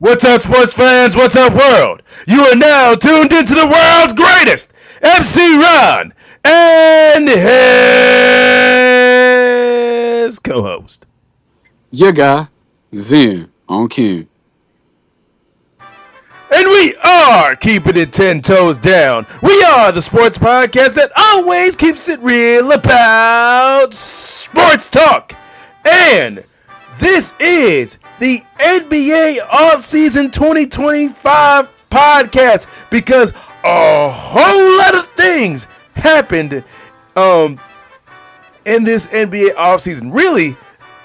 What's up, sports fans? What's up, world? You are now tuned into the world's greatest MC Ron and his co-host. Your guy, Zen on King. And we are keeping it 10 toes down. We are the sports podcast that always keeps it real about sports talk. And this is the NBA Offseason 2025 podcast because a whole lot of things happened in this NBA offseason. Really,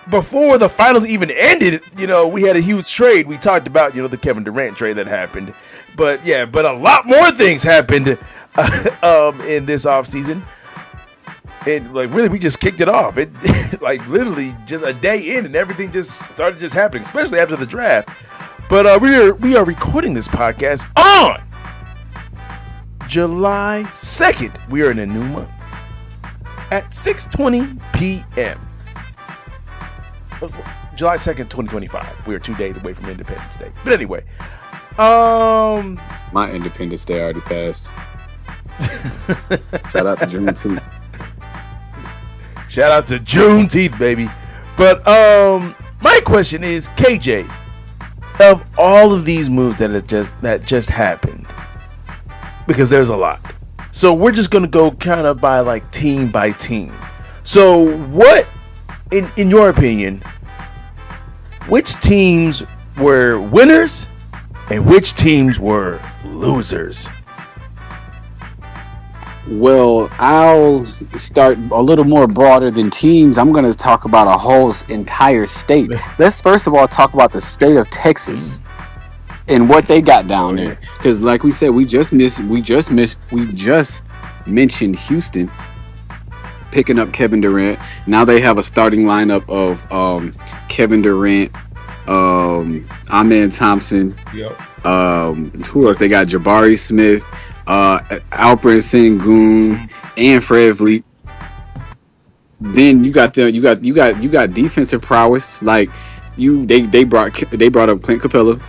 before the finals even ended, we had a huge trade. We talked about, the Kevin Durant trade that happened. But a lot more things happened in this offseason. And really, we just kicked it off. It literally just a day in, and everything just started happening, especially after the draft. But we are recording this podcast on July 2nd. We are in a new month at 6:20 p.m. July 2nd, 2025. We are 2 days away from Independence Day. But anyway, My Independence Day already passed. Shout out to Juneteenth. Shout out to Juneteenth, baby. But my question is, KJ, of all of these moves that just happened, because there's a lot. So we're just gonna go kind of by team by team. So what, in your opinion, which teams were winners and which teams were losers? Well, I'll start a little more broader than teams. I'm going to talk about a whole entire state. Let's first of all talk about the state of Texas and what they got down there. Because like we said, we just mentioned Houston picking up Kevin Durant. Now they have a starting lineup of Kevin Durant, Amen Thompson. Yep. Who else? They got Jabari Smith, Alperen Sengun, and Fred Vliet. Then you got defensive prowess. They brought up Clint Capella.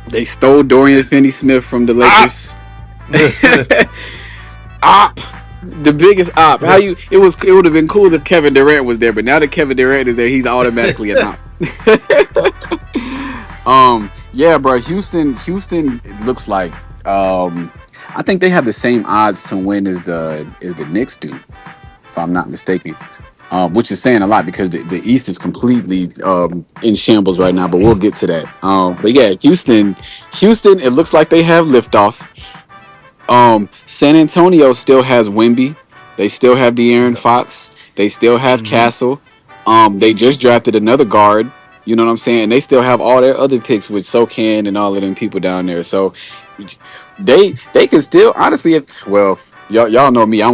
They stole Dorian Finney-Smith from the Lakers. Op, the biggest op. It would have been cool if Kevin Durant was there, but now that Kevin Durant is there, he's automatically an op. Yeah, bro. Houston looks like I think they have the same odds to win as the Knicks do, if I'm not mistaken. Which is saying a lot because the East is completely in shambles right now. But we'll get to that. But yeah, Houston. It looks like they have liftoff. San Antonio still has Wemby. They still have De'Aaron Fox. They still have Castle. They just drafted another guard. You know what I'm saying? And they still have all their other picks with Sokan and all of them people down there. So they can still honestly. Y'all know me. I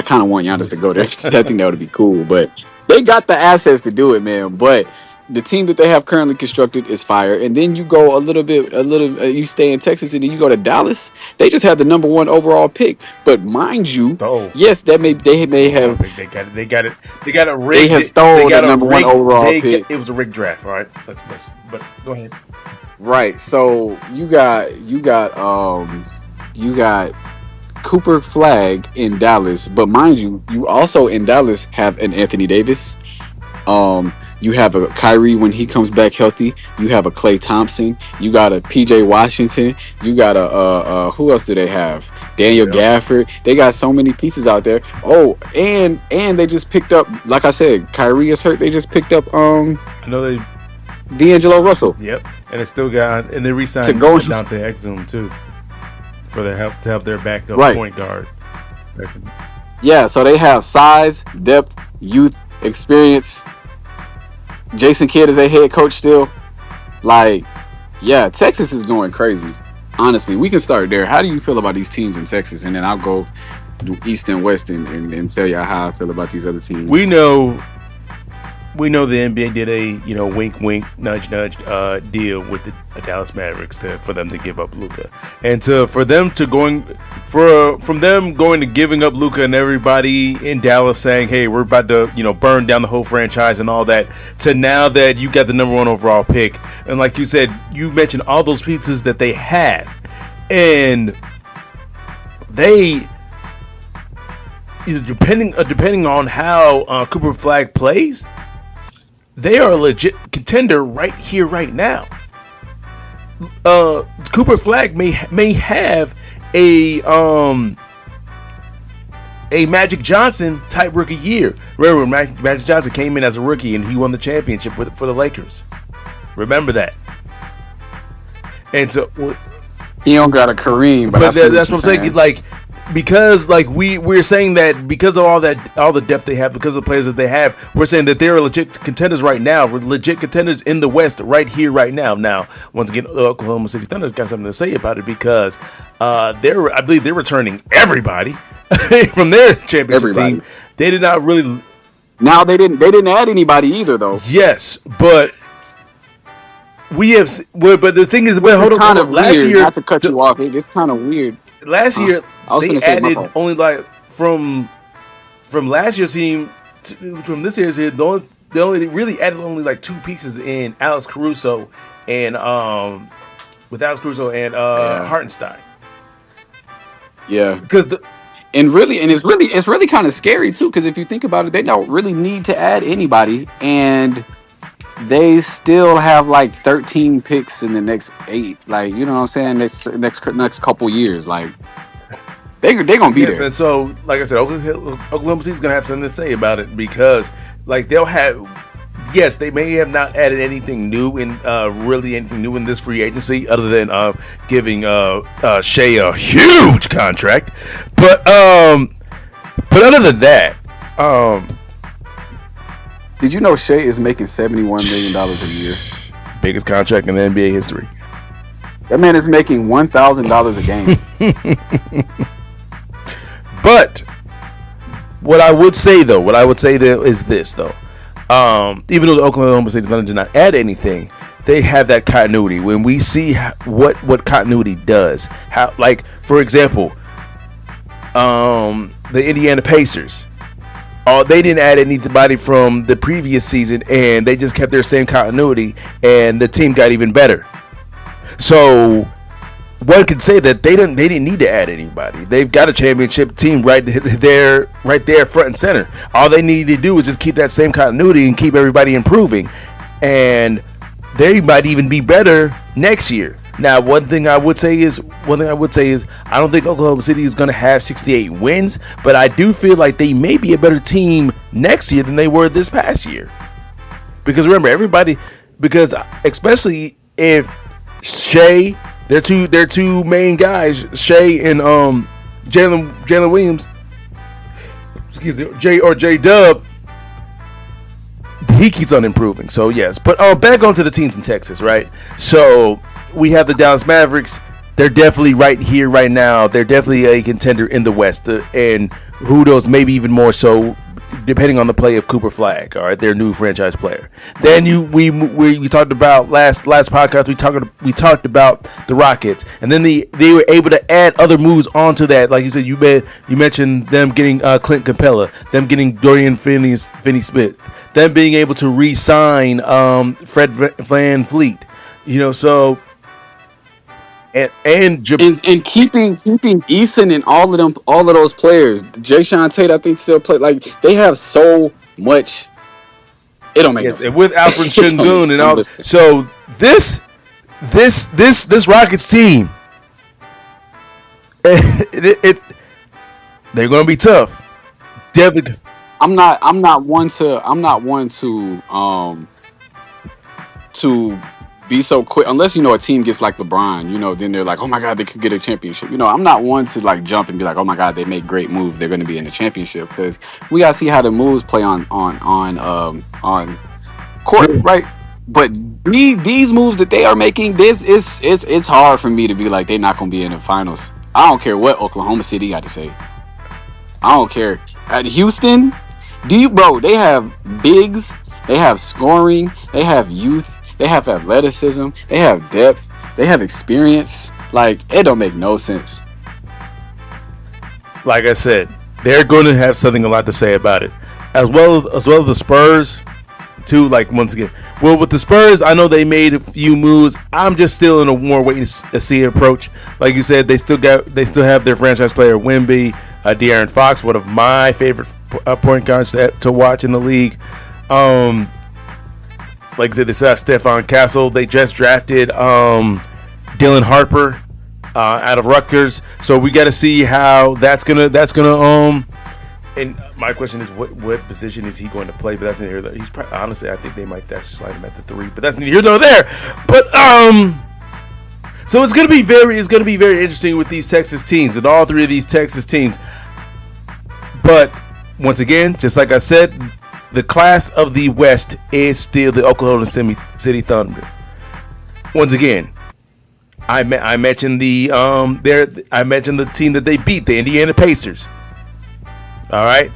kind of want Giannis to go there. I think that would be cool. But they got the assets to do it, man. But the team that they have currently constructed is fire. And then you go you stay in Texas and then you go to Dallas. They just had the number 1 overall pick. But mind you, yes, they may have. They got it. They got a rigged. They have stole the number 1 overall pick. It was a rigged draft. All right, let's. But go ahead. Right. So you got Cooper Flag in Dallas, but mind you, you also in Dallas have an Anthony Davis. You have a Kyrie when he comes back healthy. You have a Klay Thompson. You got a PJ Washington. You got a who else do they have? Daniel Gafford. They got so many pieces out there. Oh, and they just picked up, like I said, Kyrie is hurt. They just picked up I know they D'Angelo Russell. Yep, and they re-signed Dante Exum too for their help to help their backup point guard. Yeah, so they have size, depth, youth, experience. Jason Kidd is a head coach still. Texas is going crazy. Honestly, we can start there. How do you feel about these teams in Texas? And then I'll go East and West and tell you how I feel about these other teams. We know we know the NBA did a wink wink nudge nudge deal with the Dallas Mavericks for them to give up Luka, and from them going to giving up Luka and everybody in Dallas saying, hey, we're about to burn down the whole franchise and all that, to now that you got the number 1 overall pick, and like you said, you mentioned all those pieces that they have, and they depending on how Cooper Flag plays, they are a legit contender right here, right now. Cooper Flag may have a Magic Johnson type rookie year. Remember when Magic Johnson came in as a rookie and he won the championship for the Lakers? Remember that. And so he don't got a Kareem, but that's what I'm saying. Like, because we're saying that because of all the depth they have, because of the players that they have, we're saying that they're legit contenders right now. We're legit contenders in the West right here, right now. Now, once again, Oklahoma City Thunder's got something to say about it because I believe they're returning everybody from their championship team. They did not really. Now they didn't add anybody either, though. Yes, but we have. But the thing is, hold on. Kind of last year, not to cut you off, it's kind of weird. Last year, they added only like from last year's team from this year's team. They only really added only like 2 pieces in Alex Caruso and Hartenstein. Yeah, because it's really kind of scary too. Because if you think about it, they don't really need to add anybody, and they still have like 13 picks in the next 8. Like, you know what I'm saying? Next couple years, like they're gonna be there. And so, like I said, Oklahoma City's gonna have something to say about it because, like, they'll have. Yes, they may have not added anything new in this free agency other than giving Shea a huge contract, but other than that, did you know Shea is making $71 million a year? Biggest contract in the NBA history. That man is making $1,000 a game. But what I would say though is this though. Even though the Oklahoma City Thunder did not add anything, they have that continuity. When we see what continuity does, how, like, for example, the Indiana Pacers. They didn't add anybody from the previous season, and they just kept their same continuity, and the team got even better. So one could say that they didn't need to add anybody. They've got a championship team right there, front and center. All they need to do is just keep that same continuity and keep everybody improving, and they might even be better next year. Now, one thing I would say is I don't think Oklahoma City is going to have 68 wins, but I do feel like they may be a better team next year than they were this past year. Because remember, especially if Shea, their two main guys, Shea and Jalen Williams, J Dub, he keeps on improving. So yes, but back onto the teams in Texas, right? So we have the Dallas Mavericks. They're definitely right here, right now. They're definitely a contender in the West, and who knows, maybe even more so, depending on the play of Cooper Flag, all right, their new franchise player. Then we talked about last podcast. We talked about the Rockets, and then they were able to add other moves onto that. Like you said, you mentioned them getting Clint Capella, them getting Dorian Finney-Smith, them being able to re-sign Fred Van Fleet. So. And keeping Eason and all of those players. Jayshawn Tate, I think, still play. Like, they have so much. It don't make no sense. And with Alfred Şengün and all. So this Rockets team, they're going to be tough. Definitely. I'm not one to be so quick, unless a team gets like LeBron, then they're like, oh my god, they could get a championship. I'm not one to like jump and be like, oh my god, they make great moves, they're going to be in the championship, because we gotta see how the moves play on court, right? But these moves that they are making, it's hard for me to be like they're not going to be in the finals. I don't care what Oklahoma City got to say. I don't care. At Houston, they have bigs They have scoring. They have youth. They have athleticism. They have depth. They have experience. Like, it don't make no sense. Like I said, they're going to have something a lot to say about it, as well as the Spurs. Too, like once again, well, with the Spurs, I know they made a few moves. I'm just still in a more wait and see approach. Like you said, they still have their franchise player Wemby, De'Aaron Fox, one of my favorite point guards to watch in the league. Like I said, they still have Stephon Castle. They just drafted Dylan Harper out of Rutgers, so we got to see how that's gonna. And my question is, what position is he going to play? But that's neither here. He's probably, honestly, I think they might just slide him at the 3. But that's neither here nor there. But so it's gonna be very interesting with these Texas teams, with all 3 of these Texas teams. But once again, just like I said, the class of the West is still the Oklahoma City Thunder. Once again, I mentioned I mentioned the team that they beat, the Indiana Pacers. All right,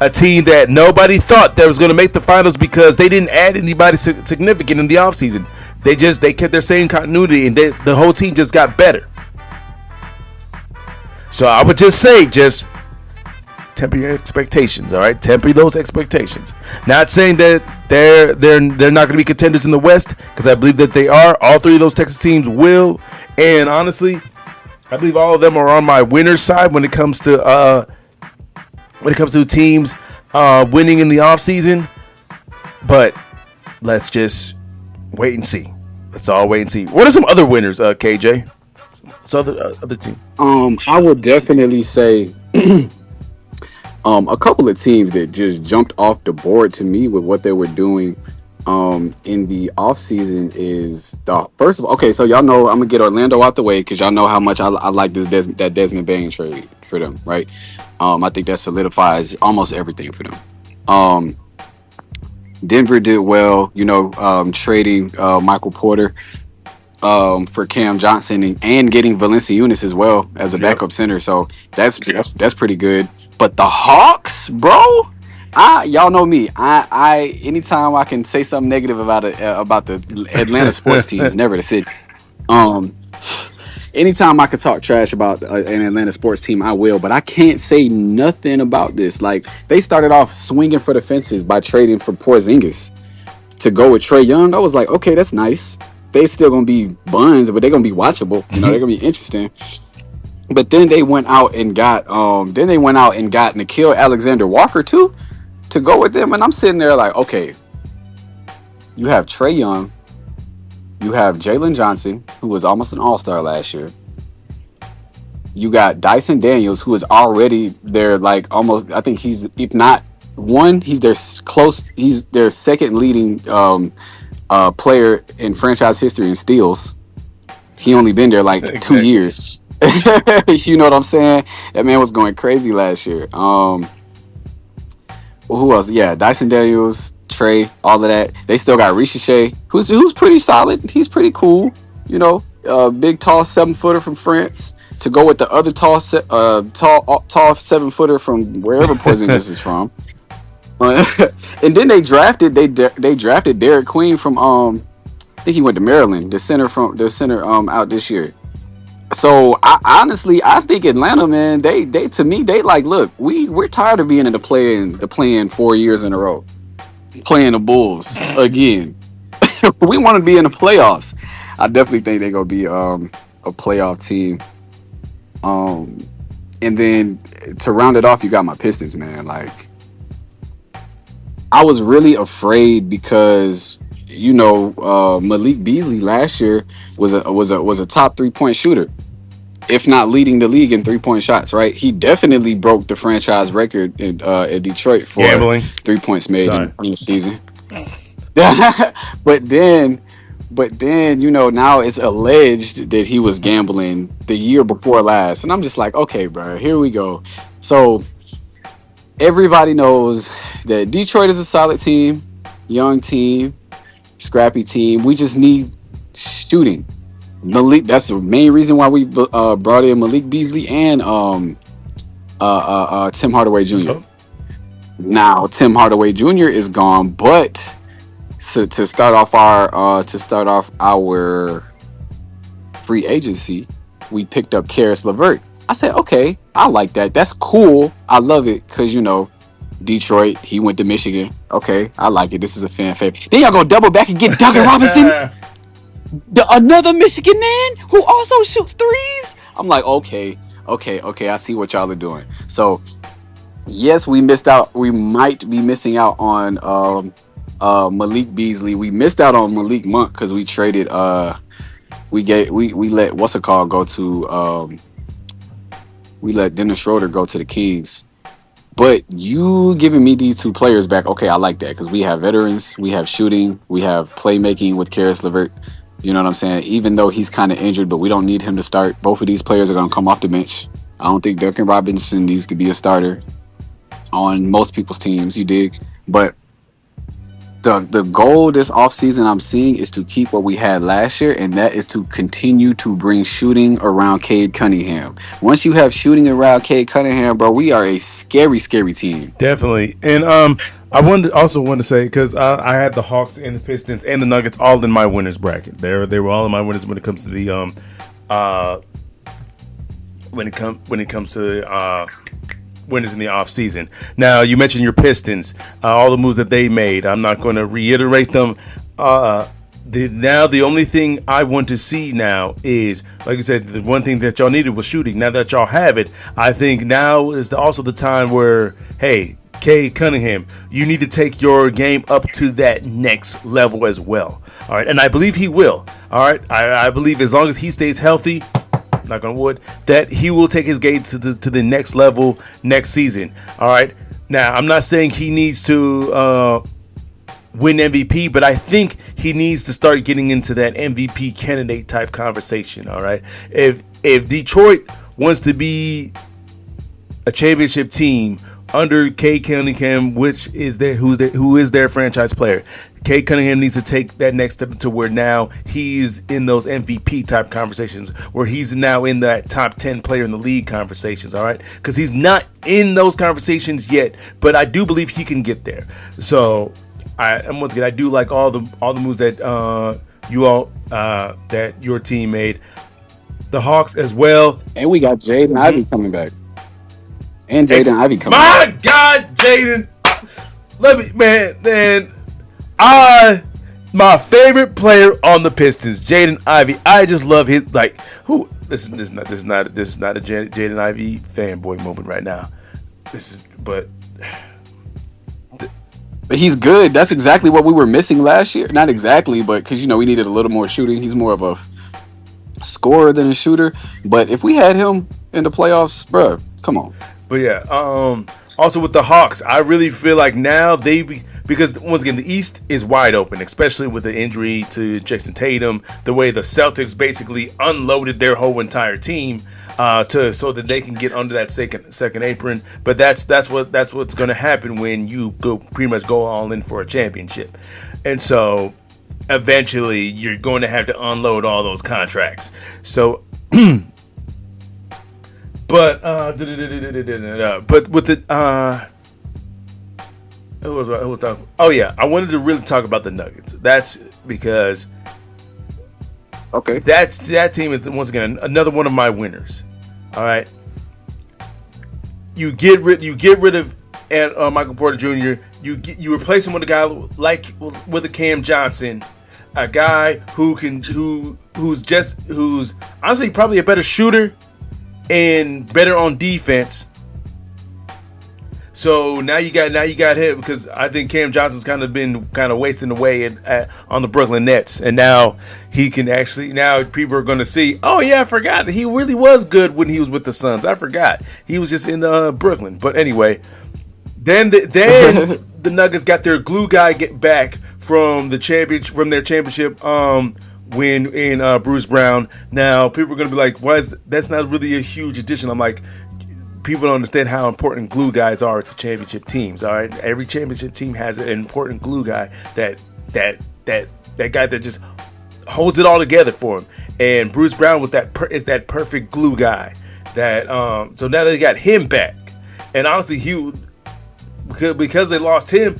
a team that nobody thought that was going to make the finals because they didn't add anybody significant in the offseason. They kept their same continuity, and the whole team just got better. So I would just say, just temper your expectations. All right, temper those expectations. Not saying that they're not going to be contenders in the West, because I believe that they are. All 3 of those Texas teams will, and honestly, I believe all of them are on my winner's side when it comes to teams winning in the offseason. But let's just wait and see. Let's all wait and see. What are some other winners, KJ? So other team. I would definitely say a couple of teams that just jumped off the board to me with what they were doing in the offseason is first of all, okay, so y'all know I'm gonna get Orlando out the way because y'all know how much I like that Desmond Bane trade for them, right? I think that solidifies almost everything for them. Denver did well, trading Michael Porter for Cam Johnson and getting Valanciunas as well as a backup center. So that's pretty good. But the Hawks, bro, y'all know me. I anytime I can say something negative about the Atlanta sports teams, never the city. Anytime I could talk trash about an Atlanta sports team, I will. But I can't say nothing about this. Like, they started off swinging for the fences by trading for Porzingis to go with Trae Young. I was like, okay, that's nice. They still gonna be buns, but they're gonna be watchable. They're gonna be interesting. But then they went out and got Nickeil Alexander-Walker too to go with them, and I'm sitting there like, okay, you have Trae Young. You have Jalen Johnson, who was almost an all-star last year. You got Dyson Daniels, who is already their almost. I think he's, if not one, he's their second leading player in franchise history in steals. He only been there 2 years. You know what I'm saying? That man was going crazy last year. Well, who else? Yeah, Dyson Daniels, Trey, all of that. They still got Ricochet, who's pretty solid. He's pretty cool. Big, tall 7-footer from France to go with the other tall 7-footer from wherever Porzingis is from. And then they drafted Derek Queen from I think he went to Maryland, the center out this year. So I think Atlanta, man, they to me, they look, we're tired of being in the play-in 4 years in a row, playing the Bulls again. We want to be in the playoffs. I definitely think they're gonna be a playoff team. And then to round it off, you got my Pistons, man. I was really afraid because Malik Beasley last year was a top 3-point shooter, if not leading the league in 3-point shots. Right, he definitely broke the franchise record in Detroit for gambling 3 points made in the season. But then, now it's alleged that he was gambling the year before last, and I'm just like, okay, bro, here we go. So everybody knows that Detroit is a solid team, young team, scrappy team. We just need shooting. Malik, that's the main reason why we brought in Malik Beasley and Tim Hardaway Jr. Now Tim Hardaway Jr. is gone, but So to start off our free agency, we picked up Karis LeVert. I said, okay, I like that. That's cool. I love it because Detroit. He went to Michigan. Okay, I like it. This is a fan favorite. Then y'all go double back and get Duncan Robinson, another Michigan man who also shoots threes. I'm like, okay. I see what y'all are doing. So yes, we missed out. We might be missing out on Malik Beasley. We missed out on Malik Monk because we traded. We let what's it called go to. We let Dennis Schroeder go to the Kings. But you giving me these two players back, okay, I like that because we have veterans, we have shooting, we have playmaking with Karis LeVert. You know what I'm saying? Even though he's kind of injured, but we don't need him to start. Both of these players are going to come off the bench. I don't think Duncan Robinson needs to be a starter on most people's teams, you dig? But the goal this offseason I'm seeing is to keep what we had last year, and that is to continue to bring shooting around Cade Cunningham. Once you have shooting around Cade Cunningham, bro, we are a scary, scary team. Definitely. And I want to say, because I had the Hawks and the Pistons and the Nuggets all in my winners bracket. They were all in my winners when it comes to the when it comes to winners in the offseason. Now, you mentioned your Pistons, all the moves that they made. I'm not going to reiterate them. The only thing I want to see now is, like I said, the one thing that y'all needed was shooting. Now that y'all have it, I think now is also the time where, hey, Cade Cunningham, you need to take your game up to that next level as well. All right, and I believe he will. All right, I believe as long as he stays healthy, knock on wood, that he will take his game to the next level next season. All right. Now, I'm not saying he needs to win MVP, but I think he needs to start getting into that MVP candidate type conversation. All right. If Detroit wants to be a championship team under Cade Cunningham, who is their franchise player, Cade Cunningham needs to take that next step to where now he's in those MVP type conversations, where he's now in that top 10 player in the league conversations. All right, because he's not in those conversations yet, but I do believe he can get there. So, and once again, I do like all the moves that that your team made. The Hawks as well, And we got Jaden Ivey coming back. And Jaden Ivey coming back. back. My God, Jaden, my favorite player on the Pistons, Jaden Ivey. I just love his who. This is not a Jaden Ivey fanboy moment right now. But he's good. That's exactly what we were missing last year. Not exactly, but because we needed a little more shooting. He's more of a scorer than a shooter. But if we had him in the playoffs, bro, come on. But yeah, also with the Hawks, I really feel like now because once again the East is wide open, especially with the injury to Jason Tatum, the way the Celtics basically unloaded their whole entire team so that they can get under that second apron. But that's what's going to happen when you pretty much go all in for a championship, and so eventually you're going to have to unload all those contracts. So. But with the who was talking? Oh yeah, I wanted to really talk about the Nuggets. That's because that team is once again another one of my winners. All right, you get rid of Michael Porter Jr. You replace him with a guy with a Cam Johnson, a guy who's honestly probably a better shooter and better on defense. So now you got him, because I think Cam Johnson's been wasting away on the Brooklyn Nets, and now he can now people are going to see. Oh yeah, I forgot he really was good when he was with the Suns. I forgot he was just in Brooklyn. But anyway, then the Nuggets got their glue guy back from their championship win in Bruce Brown. Now people are going to be like, that's not really a huge addition. I'm like, people don't understand how important glue guys are to championship teams. All right, every championship team has an important glue guy that guy that just holds it all together for him. And Bruce Brown was that perfect glue guy. That so now they got him back, and honestly, because they lost him,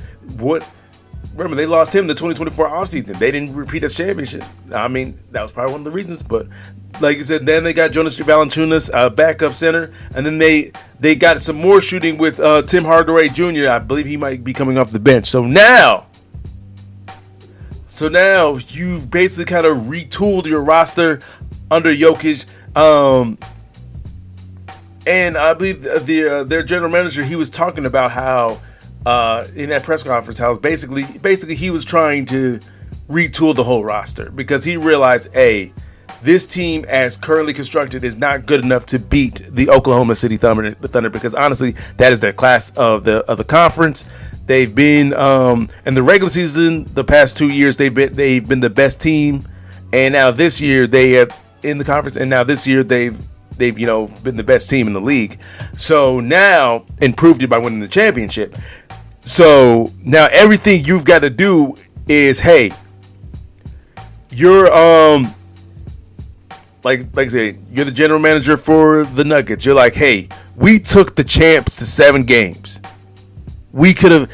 remember they lost him the 2024 offseason. They didn't repeat this championship. I mean, that was probably one of the reasons. But like you said, then they got Jonas Valanciunas, backup center, and then they got some more shooting with Tim Hardaway Jr. I believe he might be coming off the bench. So now you've basically kind of retooled your roster under Jokic. And I believe their general manager, he was talking about how in that press conference, how basically he was trying to retool the whole roster because he realized, this team as currently constructed is not good enough to beat the Oklahoma City Thunder because honestly, that is their class of the conference. They've been in the regular season the past 2 years they've been the best team, and now this year they have in the conference, and now this year they've been the best team in the league. So now, and proved it by winning the championship. So now everything you've got to do is, hey, you're like I said, you're the general manager for the Nuggets. You're like, hey, we took the champs to 7 games. We needed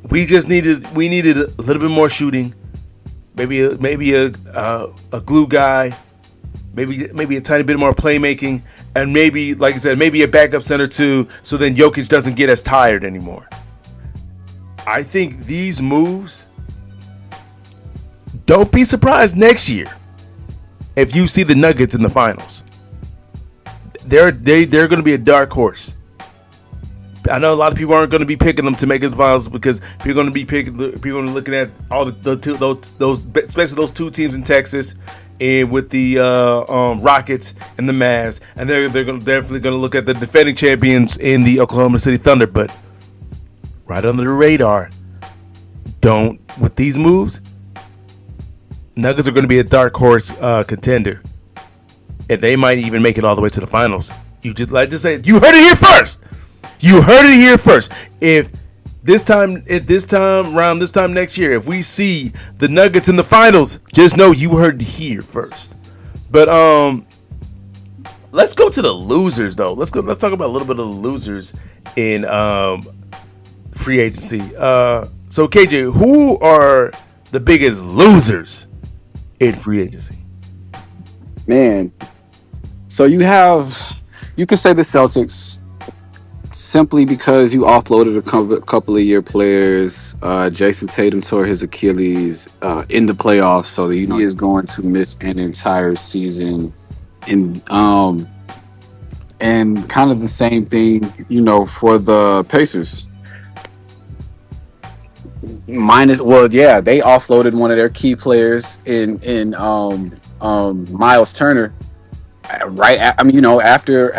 a little bit more shooting, maybe a glue guy. Maybe a tiny bit more playmaking, and maybe, like I said, maybe a backup center too, so then Jokic doesn't get as tired anymore. I think these moves, don't be surprised next year if you see the Nuggets in the finals. They're going to be a dark horse. I know a lot of people aren't going to be picking them to make it to the finals because people are going to be looking at all those especially those 2 teams in Texas. And with the Rockets and the Mavs, and they're definitely going to look at the defending champions in the Oklahoma City Thunder. But right under the radar, with these moves, Nuggets are going to be a dark horse contender, and they might even make it all the way to the finals. You just say you heard it here first. You heard it here first. If this time next year, if we see the Nuggets in the finals, just know you heard it here first. But let's go to the losers though. Let's talk about a little bit of the losers in free agency. So KJ, who are the biggest losers in free agency? Man, so you could say the Celtics. Simply because you offloaded a couple of your players. Jason Tatum tore his Achilles in the playoffs, so he is going to miss an entire season. And kind of the same thing, for the Pacers. They offloaded one of their key players in Miles Turner. After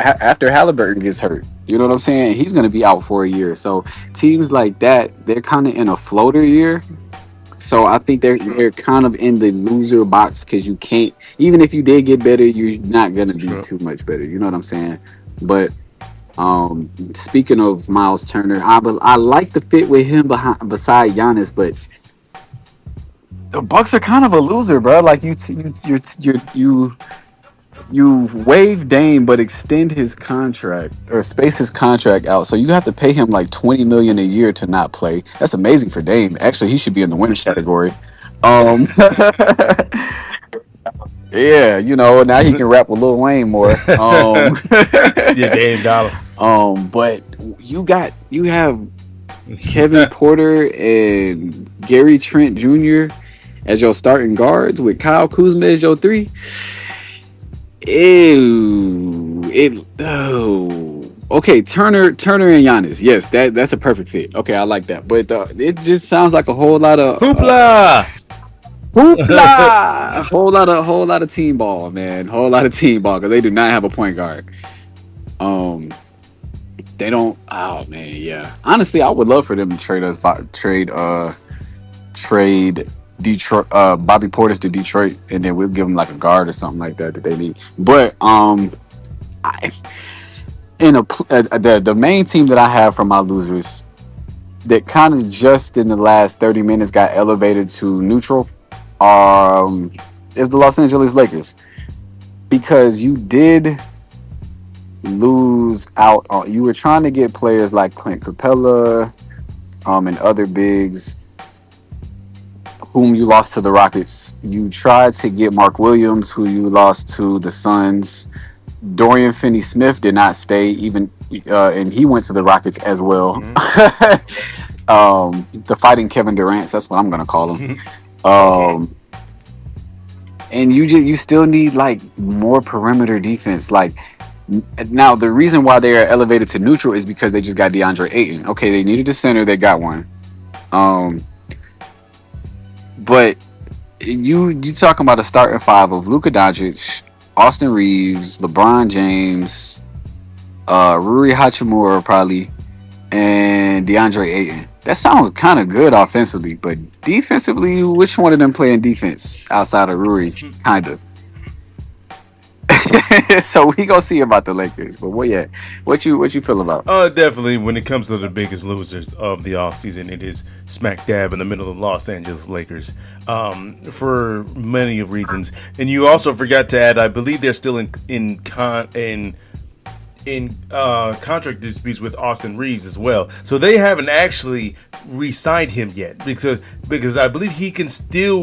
Halliburton gets hurt. You know what I'm saying? He's going to be out for a year. So teams like that, they're kind of in a floater year. So I think they're kind of in the loser box because you can't, even if you did get better, you're not going to be too much better. You know what I'm saying? But speaking of Miles Turner, I like the fit with him beside Giannis, but the Bucks are kind of a loser, bro. Like you waive Dame but extend his contract or space his contract out, so you have to pay him like $20 million a year to not play. That's amazing for Dame. Actually, he should be in the winners category. Yeah, now he can rap with Lil Wayne more. Yeah, Dame Dollar. But you have Kevin Porter and Gary Trent Jr. as your starting guards with Kyle Kuzma as your 3. Okay, Turner and Giannis. Yes, that's a perfect fit. Okay, I like that. But it just sounds like a whole lot of hoopla, a whole lot of team ball, man. Whole lot of team ball because they do not have a point guard. They don't. Oh man, yeah. Honestly, I would love for them to trade Detroit, Bobby Portis to Detroit, and then we'll give them like a guard or something like that they need. But the main team that I have for my losers that kind of just in the last 30 minutes got elevated to neutral is the Los Angeles Lakers, because you did lose out on. You were trying to get players like Clint Capella and other bigs. whom you lost to the Rockets. You tried to get Mark Williams, who you lost to the Suns. Dorian Finney-Smith did not stay, even, and he went to the Rockets as well. The Fighting Kevin Durant, that's what I'm gonna call him. And you still need like more perimeter defense. Like now, the reason why they are elevated to neutral is because they just got DeAndre Ayton. Okay, they needed a center, they got one. But you talking about a starting five of Luka Doncic, Austin Reeves, LeBron James, Rui Hachimura probably, and DeAndre Ayton. That sounds kind of good offensively, but defensively, which one of them playing defense outside of Rui? Kind of. So we gonna see about the Lakers. But what you feel about? Definitely. When it comes to the biggest losers of the offseason, it is smack dab in the middle of Los Angeles Lakers, for many of reasons. And you also forgot to add, I believe they're still in contract disputes with Austin Reeves as well. So they haven't actually re-signed him yet because I believe he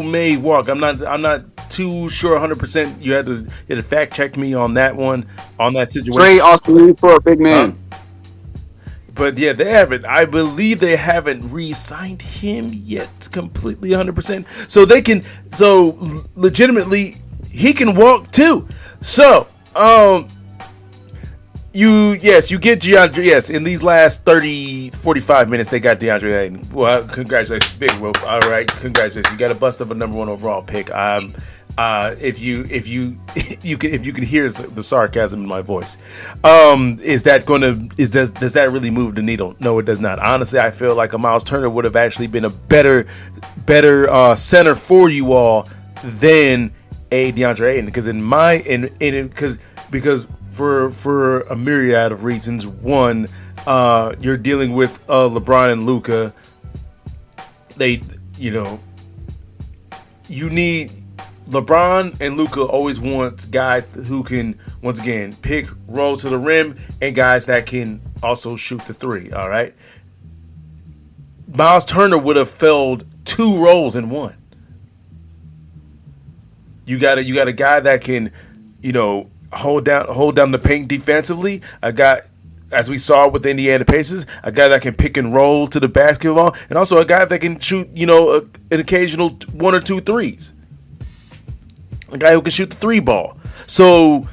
may walk. I'm not too sure 100%. You had to fact check me on that one, on that situation. Trade Austin Reeves for a big man. But yeah, they haven't. I believe they haven't re-signed him yet completely 100%. So legitimately he can walk too. So, you get DeAndre. Yes, in these last 45 minutes, they got DeAndre Ayton. Well, congratulations, big whoop. All right, congratulations. You got a bust of a number 1 overall pick. If you can hear the sarcasm in my voice, does that really move the needle? No, it does not. Honestly, I feel like a Miles Turner would have actually been a better center for you all than a DeAndre Ayton, because for a myriad of reasons. One, you're dealing with LeBron and Luka. You need LeBron and Luka always want guys who can, once again, pick, roll to the rim, and guys that can also shoot the three. All right. Miles Turner would have filled 2 roles in one. You got a guy that can, hold down the paint defensively. A guy, as we saw with the Indiana Pacers, a guy that can pick and roll to the basketball, and also a guy that can shoot, an occasional 1 or 2 threes. A guy who can shoot the 3 ball. So,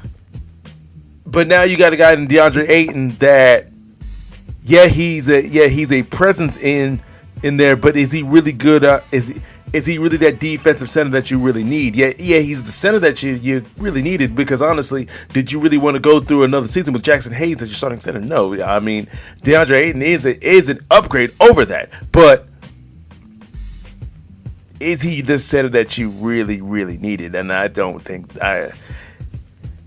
but now you got a guy in DeAndre Ayton that, he's a presence in there, but is he really good? Is he really that defensive center that you really need? Yeah, he's the center that you really needed, because honestly, did you really want to go through another season with Jackson Hayes as your starting center? No. I mean, DeAndre Ayton is an upgrade over that, but is he the center that you really, really needed? And I don't think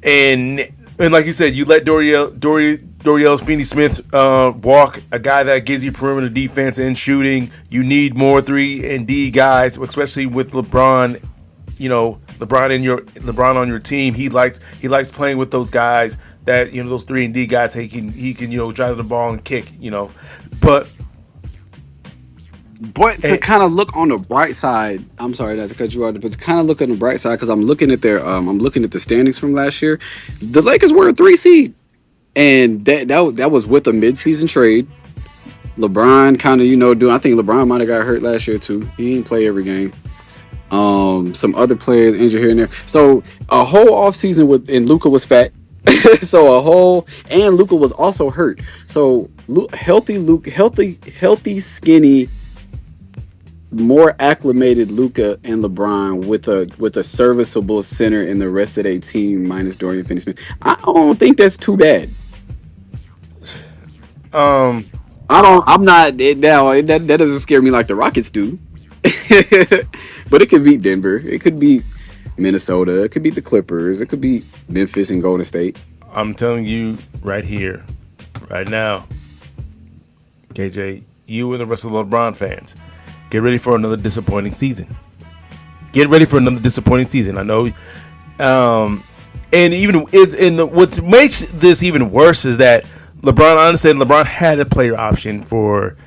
and like you said, you let Dorian Finney-Smith walk, a guy that gives you perimeter defense and shooting. You need more 3 and D guys, especially with LeBron. LeBron on your team. He likes playing with those guys that, those 3 and D guys. He can drive the ball and kick. But to kind of look on the bright side, I'm sorry not to cut you off, but to kind of look on the bright side, because I'm looking at the standings from last year. The Lakers were a 3 seed, and that was with a midseason trade. LeBron kind of I think LeBron might have got hurt last year too. He didn't play every game. Some other players injured here and there. So a whole offseason and Luka was fat. And Luka was also hurt. So healthy, skinny, more acclimated Luka and LeBron with a serviceable center in the rest of their team minus Dorian Finney-Smith. I don't think that's too bad. I'm not now. That doesn't scare me like the Rockets do. But it could beat Denver. It could beat Minnesota. It could beat the Clippers. It could beat Memphis and Golden State. I'm telling you right here, right now, KJ, you and the rest of the LeBron fans, get ready for another disappointing season. I know. What makes this even worse is that LeBron had a player option for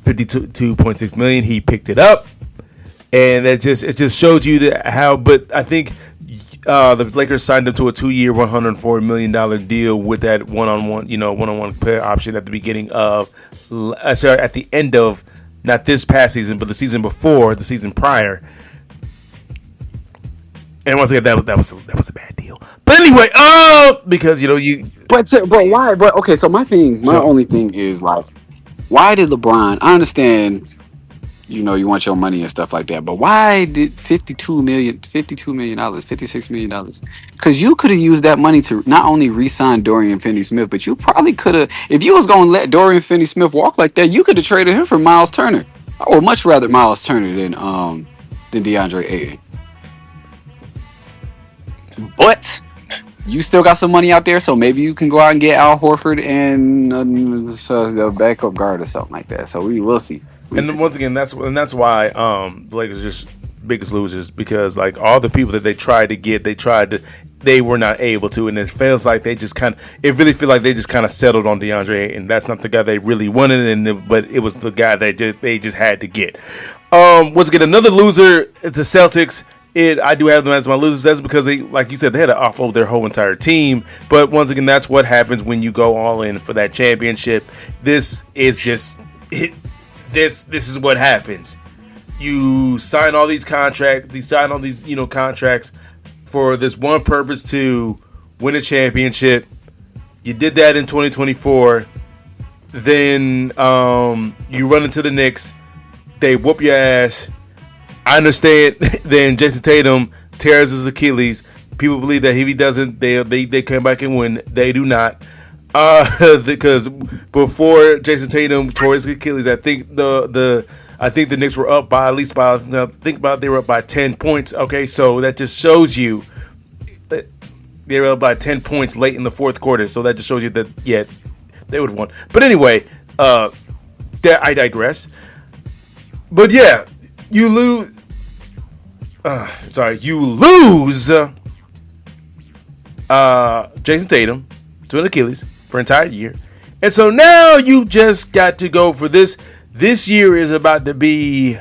$52.6 million. He picked it up, and it just shows you that how. But I think the Lakers signed him to a 2-year, $104 million deal with that one-on-one player option at the beginning of, at the end of not this past season, but the season before, the season prior. And once again, that was a bad deal. But anyway, because you. But why? But okay, so my only thing is like, why did LeBron? I understand, you want your money and stuff like that, but why did $52 million, $56 million? Because you could have used that money to not only re-sign Dorian Finney-Smith, but you probably could have, if you was going to let Dorian Finney-Smith walk like that, you could have traded him for Miles Turner. I would much rather Miles Turner than DeAndre Ayton. But you still got some money out there, so maybe you can go out and get Al Horford and the backup guard or something like that. So we will see. And then once again, that's why the Lakers are just biggest losers, because like all the people that they tried to get, they were not able to, and it feels like they just it really feel like they just kind of settled on DeAndre, and that's not the guy they really wanted, but it was the guy they just had to get. Once again, another loser is the Celtics. I do have them as my losers. That's because they, like you said, they had to offload their whole entire team. But once again, that's what happens when you go all in for that championship. This is just it. This is what happens. You sign all these contracts. You sign all these contracts for this one purpose, to win a championship. You did that in 2024. Then you run into the Knicks. They whoop your ass. I understand. Then Jason Tatum tears his Achilles. People believe that if he doesn't, they come back and win. They do not. Because before Jason Tatum tore his Achilles, I think the Knicks were up by at least they were up by 10 points. Okay, so that just shows you that they were up by 10 points late in the fourth quarter. So that just shows you that they would have won. But anyway, I digress. But yeah, you lose. You lose Jason Tatum to an Achilles for an entire year. And so now you just got to go for this. This year is about to be,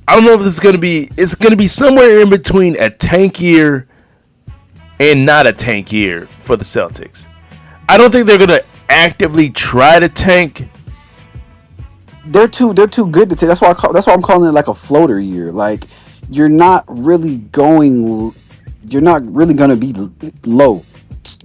I don't know if this is going to be, it's going to be somewhere in between a tank year and not a tank year for the Celtics. I don't think they're going to actively try to tank. They're too good to take. That's why I'm calling it like a floater year. Like you're not really going to be low,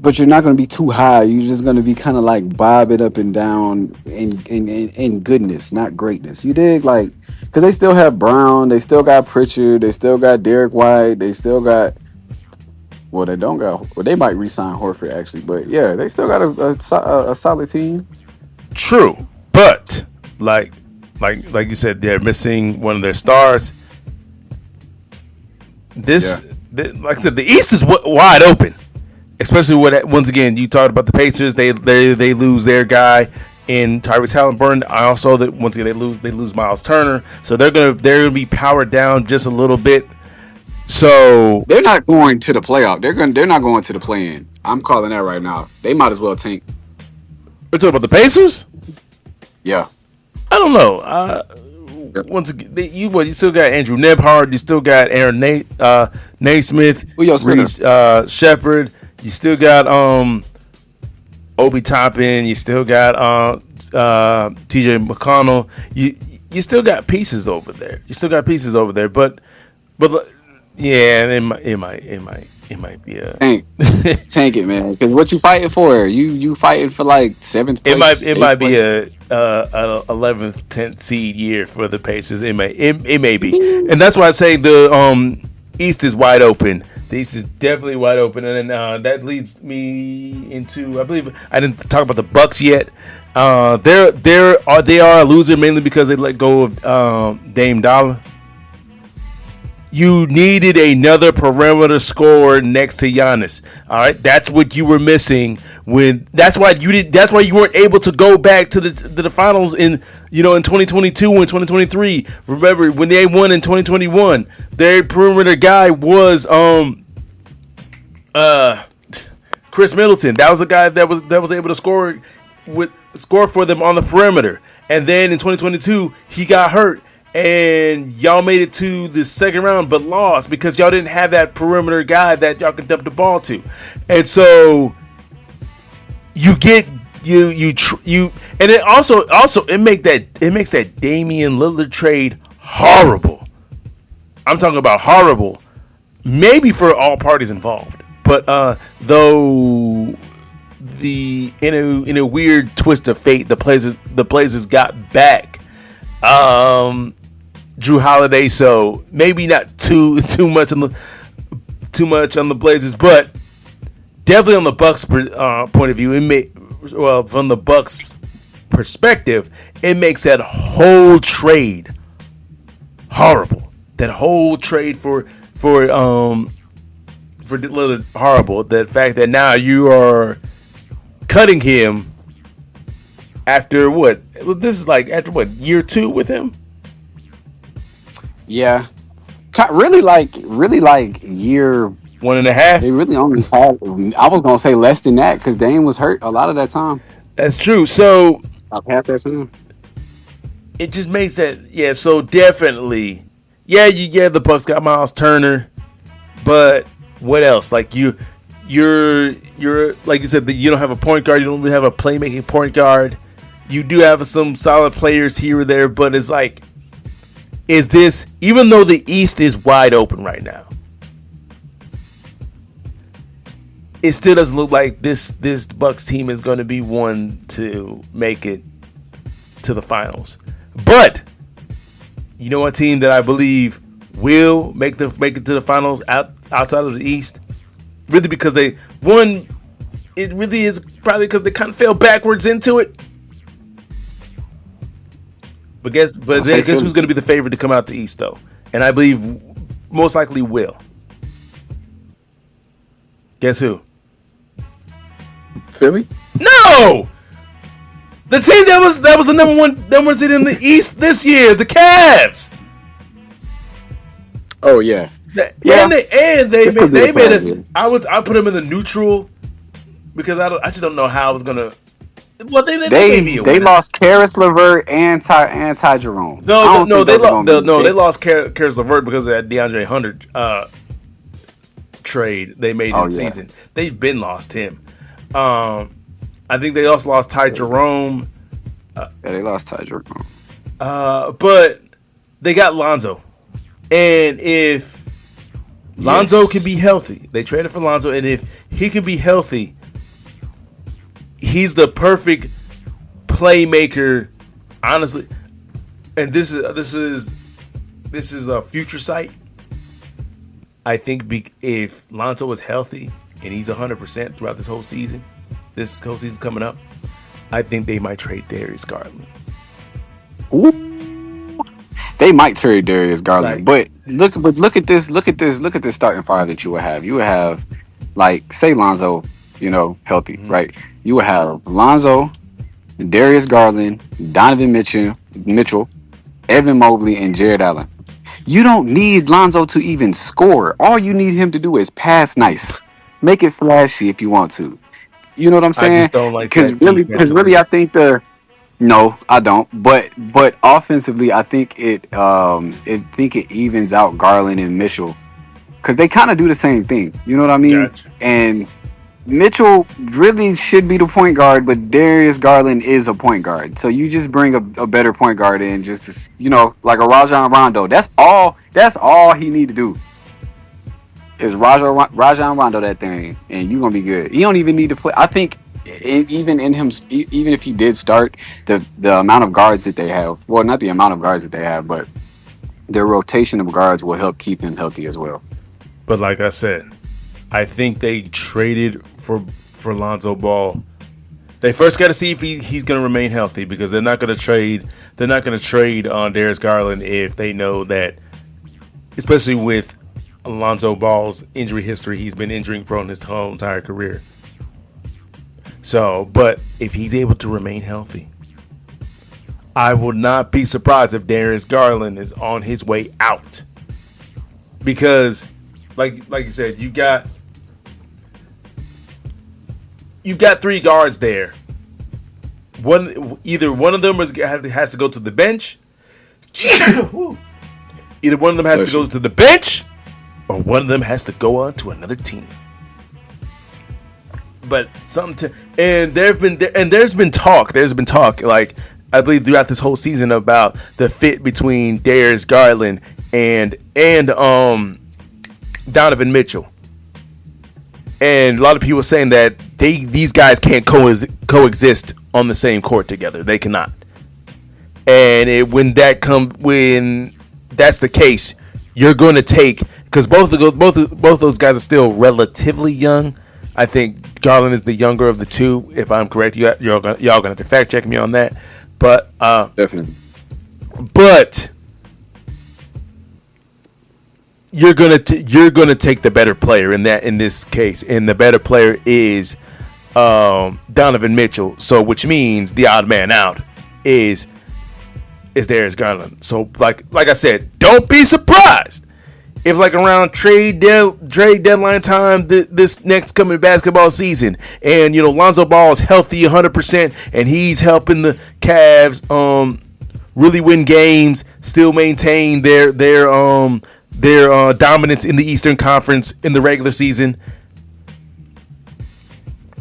but you're not going to be too high. You're just going to be kind of like bobbing up and down in goodness, not greatness. You dig? Like, because they still have Brown, they still got Pritchard, they still got Derek White, they still got. Well, they don't got. Well, they might re-sign Horford actually, but yeah, they still got a solid team. True, but like you said, they're missing one of their stars. Like I said, the East is wide open. Especially once again, you talked about the Pacers. They lose their guy in Tyrese Halliburton. Also, that once again they lose Miles Turner. So they're gonna be powered down just a little bit. So they're not going to the playoff. They're not going to the play-in. I'm calling that right now. They might as well tank. We're talking about the Pacers. Yeah, I don't know. Once again, you still got Andrew Nembhard. You still got Aaron Naismith, Reed Shepard. You still got Obi Toppin. You still got T.J. McConnell. You still got pieces over there. But yeah, it might be a tank it, man. Because what you fighting for? You fighting for like 7th place. It might be a 11th, 10th seed year for the Pacers. It may be, and that's why I'm saying the East is wide open. The East is definitely wide open, and then that leads me into, I believe I didn't talk about the Bucks yet. They are a loser mainly because they let go of Dame Dollar. You needed another perimeter scorer next to Giannis. All right, that's what you were missing. That's why you weren't able to go back to the finals in 2022 and 2023. Remember when they won in 2021? Their perimeter guy was Chris Middleton. That was the guy that was able to score for them on the perimeter. And then in 2022 he got hurt. and y'all made it to the second round but lost because y'all didn't have that perimeter guy that y'all can dump the ball to. And so you get you and it also it makes that Damian Lillard trade horrible. I'm talking about horrible, maybe for all parties involved. But though in a weird twist of fate, the Blazers got back Drew Holiday, so maybe not too much on the Blazers, but definitely on the Bucks point of view, from the Bucks perspective, it makes that whole trade horrible. That whole trade for Lillard horrible. The fact that now you are cutting him after what? This is like after what, year 2 with him? Yeah, really like year 1.5. They really only had. I was gonna say less than that because Dame was hurt a lot of that time. That's true. So About half that time. it just makes that, yeah. So definitely, the Bucks got Miles Turner, but what else? Like you're like you said, you don't have a point guard. You don't really have a playmaking point guard. You do have some solid players here or there, but it's like, is this, even though the East is wide open right now, it still doesn't look like this Bucks team is going to be one to make it to the finals. But you know, a team that I believe will make it to the finals outside of the East, really because it really is probably because they kind of fell backwards into it. But guess who's going to be the favorite to come out the East, though? And I believe most likely will. Guess who? Philly? No! The team that was the number one seed in the East this year, the Cavs. Oh yeah. And they made it. I put them in the neutral because I just don't know how I was gonna. Well, they lost Karis LeVert and Ty Jerome. They lost Karis LeVert because of that DeAndre Hunter trade they made in the season. They've been lost him. I think they also lost Ty Jerome. They lost Ty Jerome. But they got Lonzo, and if Lonzo can be healthy, they traded for Lonzo, and if he can be healthy, he's the perfect playmaker, honestly. And this is a future sight. I think if Lonzo was healthy and he's 100% throughout this whole season coming up, I think they might trade Darius Garland. Ooh. They might trade Darius Garland, but look at this starting five that you would have. You would have, like, say Lonzo, healthy, right? You would have Lonzo, Darius Garland, Donovan Mitchell, Evan Mobley, and Jared Allen. You don't need Lonzo to even score. All you need him to do is pass nice. Make it flashy if you want to. You know what I'm saying? I just don't like because really, I think no, I don't. But offensively, I think it evens out Garland and Mitchell because they kind of do the same thing. You know what I mean? Gotcha. And Mitchell really should be the point guard, but Darius Garland is a point guard. So you just bring a better point guard in, just to, like a Rajon Rondo. That's all he need to do. Is Rajon Rondo that thing, and you're gonna be good. He don't even need to play. I think even if he did start, the amount of guards that they have, well, not the amount of guards that they have, but their rotation of guards will help keep him healthy as well. But like I said, I think they traded for Lonzo Ball. They first got to see if he's going to remain healthy, because they're not going to trade. They're not going to trade on Darius Garland if they know that, especially with Lonzo Ball's injury history, he's been injury prone his whole entire career. So, but if he's able to remain healthy, I would not be surprised if Darius Garland is on his way out. Because, like you said, you've got three guards there. Either one of them has to go to the bench Either one of them has to go to the bench, or one of them has to go on to another team. But there's been talk. Like, I believe throughout this whole season about the fit between Darius Garland and Donovan Mitchell. And a lot of people saying that these guys can't coexist on the same court together. They cannot. And when that's the case, you're going to take, because both those guys are still relatively young. I think Garland is the younger of the two, if I'm correct. Y'all gonna have to fact check me on that. But definitely. But you're gonna take the better player in this case, and the better player is Donovan Mitchell. So, which means the odd man out is Darius Garland. So, like I said, don't be surprised if, like, around trade deadline time this next coming basketball season, and Lonzo Ball is healthy 100%, and he's helping the Cavs really win games, still maintain their dominance in the Eastern Conference in the regular season.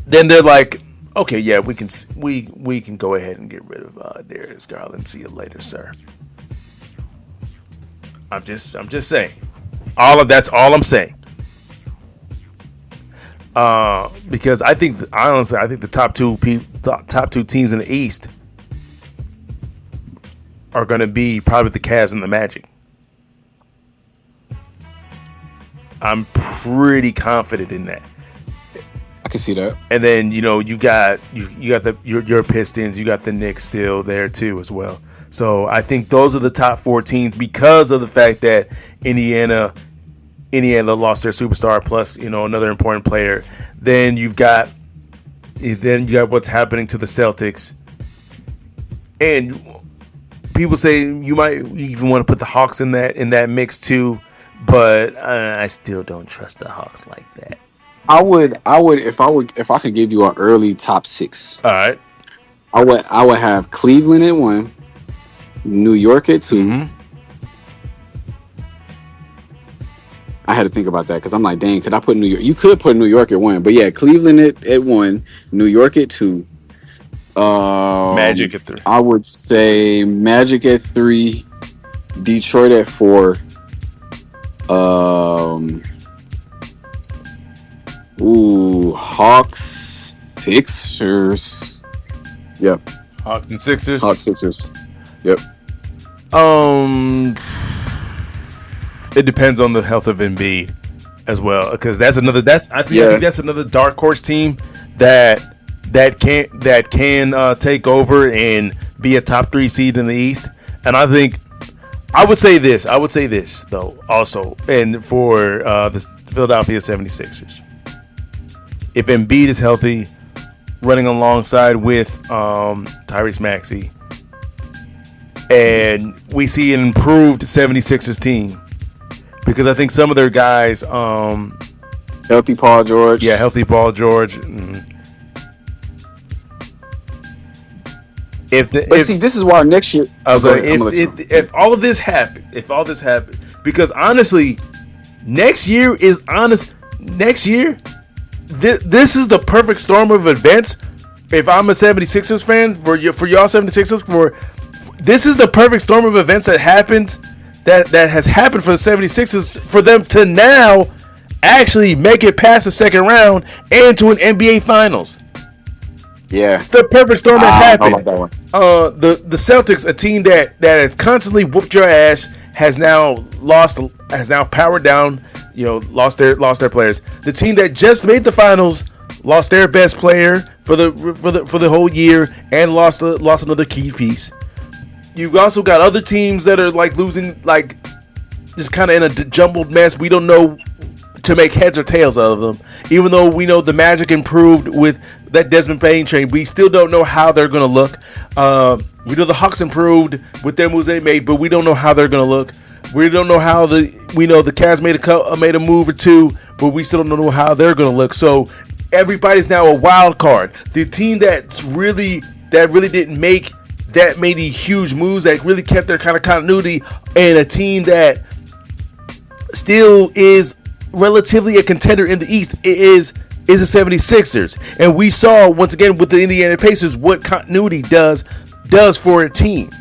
Then they're like, okay, yeah, we can go ahead and get rid of Darius Garland. See you later, sir. I'm just saying. That's all I'm saying. Because I think the top two teams in the East are going to be probably the Cavs and the Magic. I'm pretty confident in that. I can see that. And then you got your Pistons, you got the Knicks still there too as well. So I think those are the top four teams because of the fact that Indiana lost their superstar plus another important player. Then you got what's happening to the Celtics, and people say you might even want to put the Hawks in that mix too, but I still don't trust the Hawks like that. I would if I could give you an early top six. All right. I would have Cleveland at 1, New York at 2. Mm-hmm. I had to think about that because I'm like, dang, could I put New York? You could put New York at 1, but yeah, Cleveland at 1, New York at 2. Magic at 3. I would say Magic at 3, Detroit at 4. Hawks, Sixers. Yep. Hawks and Sixers. Yep. It depends on the health of Embiid as well, because I think that's another dark horse team that can take over and be a top 3 seed in the East. And I would say this though also, and for the Philadelphia 76ers, if Embiid is healthy, running alongside with Tyrese Maxey, and we see an improved 76ers team, because I think some of their guys, healthy Paul George. Yeah, healthy Paul George. This is why next year. I was like, if all of this happened, because honestly, next year, this is the perfect storm of events. If I'm a 76ers fan, for y'all 76ers, this is the perfect storm of events that happens. That has happened for the 76ers, for them to now actually make it past the second round and to an NBA Finals. Yeah, the perfect storm has happened. The Celtics, a team that has constantly whooped your ass, has now powered down. Lost their players. The team that just made the finals lost their best player for the whole year and lost another key piece. You've also got other teams that are like losing, like just kind of in a jumbled mess. We don't know to make heads or tails out of them. Even though we know the Magic improved with that Desmond Bane trade, we still don't know how they're going to look. We know the Hawks improved with their moves they made, but we don't know how they're going to look. We don't know how we know the Cavs made a move or two, but we still don't know how they're going to look. So everybody's now a wild card. The team that really didn't make that made these huge moves that really kept their kind of continuity, and a team that still is relatively a contender in the East is the 76ers. And we saw once again with the Indiana Pacers what continuity does for a team.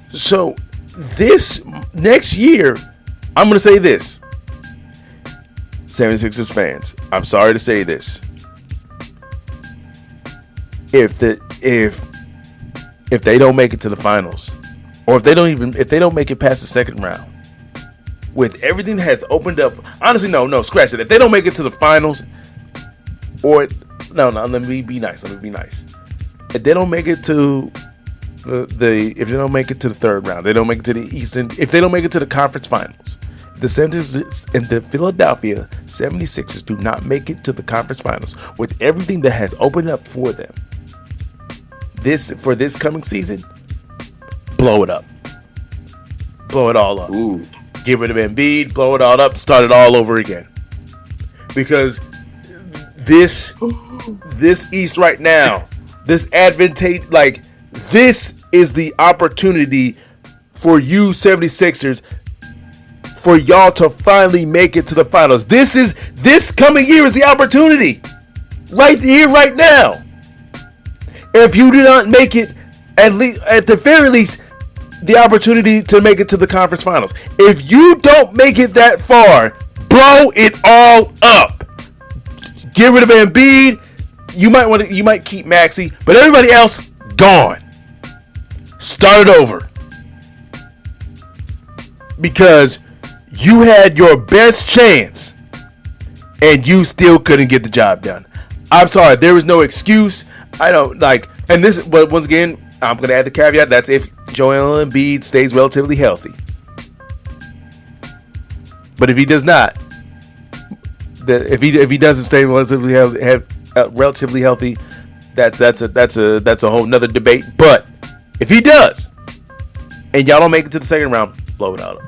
So this next year, I'm going to say this. 76ers fans, I'm sorry to say this. If they don't make it to the finals, or if they don't make it past the second round, with everything that has opened up, honestly, no, scratch it. If they don't make it to the finals, let me be nice. If they don't make it to if they don't make it to the third round, they don't make it to the Eastern. If they don't make it to the conference finals, the 76ers and the Philadelphia 76ers do not make it to the conference finals with everything that has opened up for them. For this coming season, blow it up. Blow it all up. Ooh. Get rid of Embiid, blow it all up, start it all over again. Because this East right now, this is the opportunity for you 76ers, for y'all to finally make it to the finals. This coming year is the opportunity. Right here, right now. If you do not make it, at the very least, the opportunity to make it to the conference finals. If you don't make it that far, blow it all up. Get rid of Embiid. You might keep Maxey, but everybody else gone. Start it over. Because you had your best chance and you still couldn't get the job done. I'm sorry, there was no excuse. I don't but once again, I'm going to add the caveat. That's if Joel Embiid stays relatively healthy. But if he does not, if he doesn't stay relatively healthy, that's a whole nother debate. But if he does, and y'all don't make it to the second round, blow it out.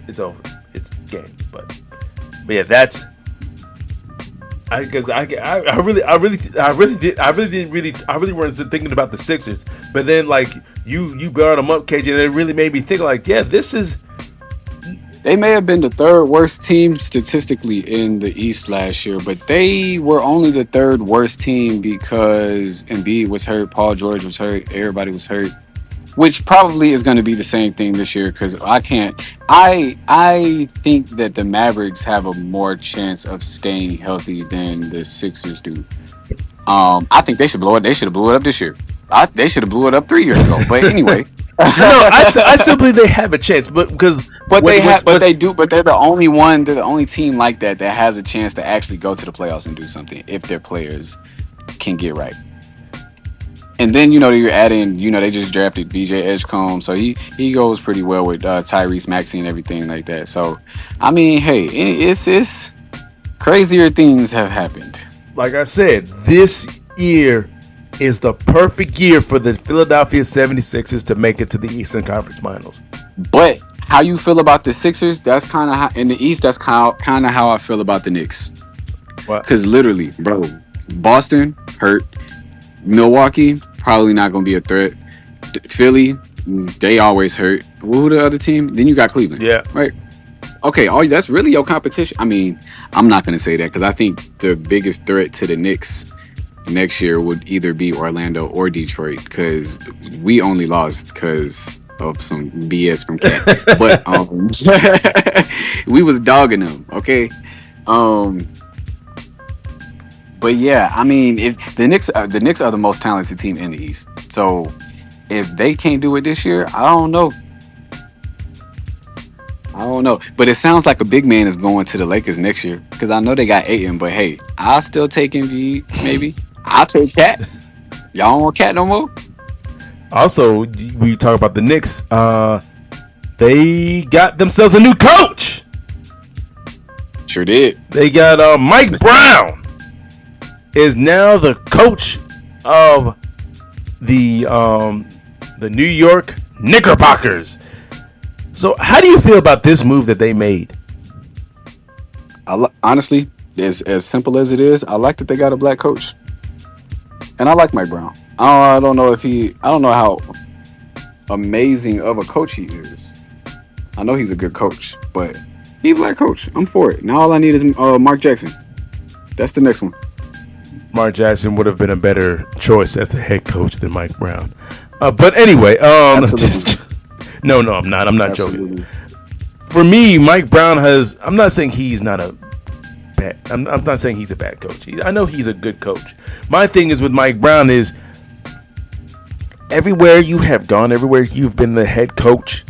It's over. It's game. But yeah, that's. I really wasn't thinking about the Sixers, but then you brought them up, KJ, and it really made me think this is. They may have been the third worst team statistically in the East last year, but they were only the third worst team because Embiid was hurt, Paul George was hurt, everybody was hurt. Which probably is going to be the same thing this year because I think that the Mavericks have a more chance of staying healthy than the Sixers do. I think they should blow it. They should have blew it up this year. They should have blew it up 3 years ago. But anyway, I still believe they have a chance, but they do. But they're the only one. They're the only team like that has a chance to actually go to the playoffs and do something if their players can get right. And then, you're adding, they just drafted BJ Edgecombe. So he goes pretty well with Tyrese Maxey and everything like that. So, I mean, hey, it's crazier things have happened. Like I said, this year is the perfect year for the Philadelphia 76ers to make it to the Eastern Conference Finals. But how you feel about the Sixers, that's kind of how, in the East, that's kind of how I feel about the Knicks. Because literally, bro, Boston hurt. Milwaukee, probably not going to be a threat. Philly, they always hurt. Who the other team? Then you got Cleveland. Yeah. Right? Okay, that's really your competition. I mean, I'm not going to say that because I think the biggest threat to the Knicks next year would either be Orlando or Detroit because we only lost because of some BS from Cat. But we was dogging them, okay? But yeah, I mean, if the Knicks are the most talented team in the East. So if they can't do it this year, I don't know. But it sounds like a big man is going to the Lakers next year because I know they got Ayton. But hey, I'll still take Embiid. Maybe I'll take Cat. Y'all don't want Cat no more. Also, we talk about the Knicks. They got themselves a new coach. Sure did. They got Mike Brown. Is now the coach of the New York Knickerbockers. So, how do you feel about this move that they made? Honestly, as simple as it is, I like that they got a black coach. and I like Mike Brown. I don't know I don't know how amazing of a coach he is. I know he's a good coach, but he a black coach. I'm for it. Now all I need is Mark Jackson. That's the next one. Mark Jackson would have been a better choice as the head coach than Mike Brown. But anyway, no, I'm not. I'm not Absolutely. joking. For me, Mike Brown has. I'm not saying he's not a bad. I'm not saying he's a bad coach. I know he's a good coach. My thing is with Mike Brown is everywhere you have gone, everywhere you've been the head coach,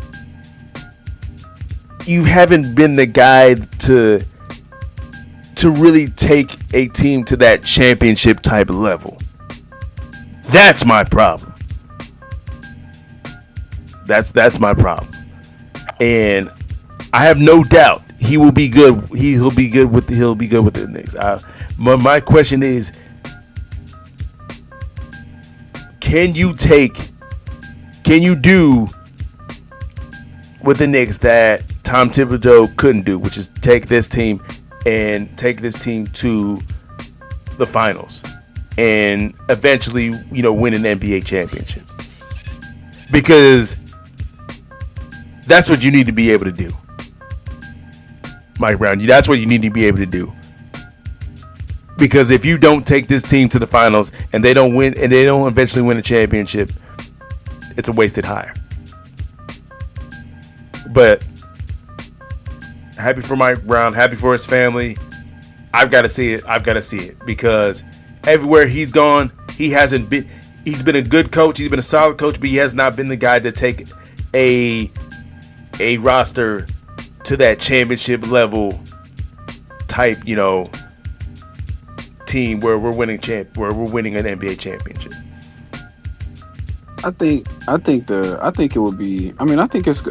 you haven't been the guy to really take a team to that championship type of level. That's my problem. That's my problem. And I have no doubt he will be good. He'll be good with the Knicks. My question is, can you do with the Knicks that Tom Thibodeau couldn't do, which is take this team to the finals and eventually, win an NBA championship? Because that's what you need to be able to do. Mike Brown, that's what you need to be able to do. Because if you don't take this team to the finals and they don't win and they don't eventually win a championship, it's a wasted hire. But happy for Mike Brown, happy for his family. I've got to see it because everywhere he's gone, he's been a good coach, he's been a solid coach, but he has not been the guy to take a roster to that championship level type, team where we're winning an NBA championship. I think it would be. I mean, I think it's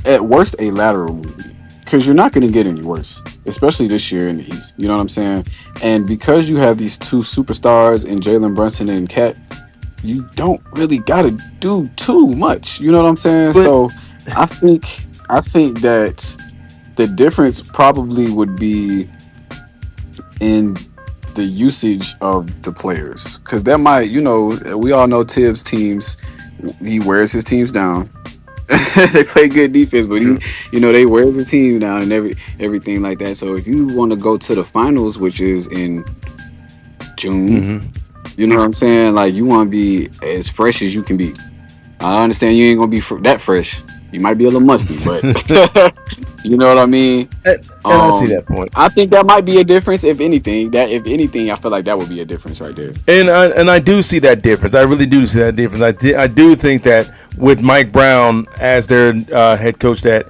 at worst a lateral movement because you're not going to get any worse, especially this year in the East. You know what I'm saying? And because you have these two superstars in Jalen Brunson and Cat, you don't really got to do too much. You know what I'm saying? But, so I think that the difference probably would be in the usage of the players, because that might, we all know Tibbs teams, he wears his teams down. They play good defense, but they wears the team down and everything like that. So if you want to go to the finals, which is in June, you know what I'm saying? Like, you want to be as fresh as you can be. I understand you ain't gonna be that fresh. You might be a little musty, but you know what I mean. And I see that point. I think that might be a difference. If anything, I feel like that would be a difference right there. And I do see that difference. I really do see that difference. I do think that with Mike Brown as their head coach, that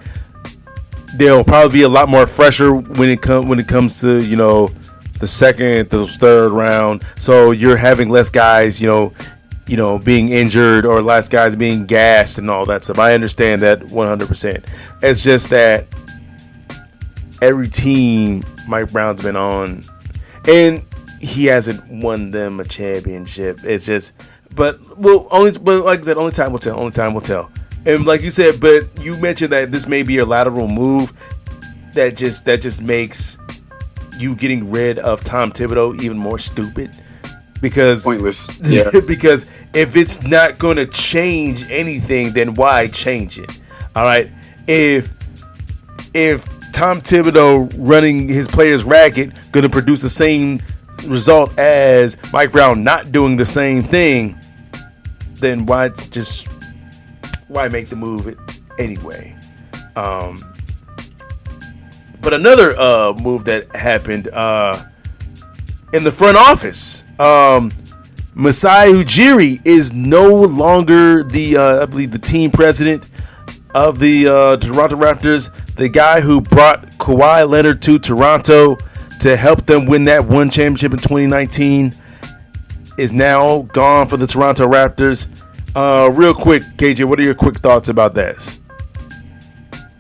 they'll probably be a lot more fresher when it comes to the second, the third round. So you're having less guys being injured or less guys being gassed and all that stuff. I understand that 100%. It's just that every team Mike Brown's been on, and he hasn't won them a championship. It's just, but like I said, only time will tell. Only time will tell. And like you said, but you mentioned that this may be a lateral move that just makes you getting rid of Tom Thibodeau even more stupid. Because pointless. Yeah. Because if it's not going to change anything, then why change it? All right. If Tom Thibodeau running his players ragged going to produce the same result as Mike Brown not doing the same thing, then why make the move anyway? But another move that happened in the front office. Masai Ujiri is no longer I believe the team president of the Toronto Raptors. The guy who brought Kawhi Leonard to Toronto to help them win that one championship in 2019 is now gone for the Toronto Raptors. Real quick, KJ, what are your quick thoughts about this?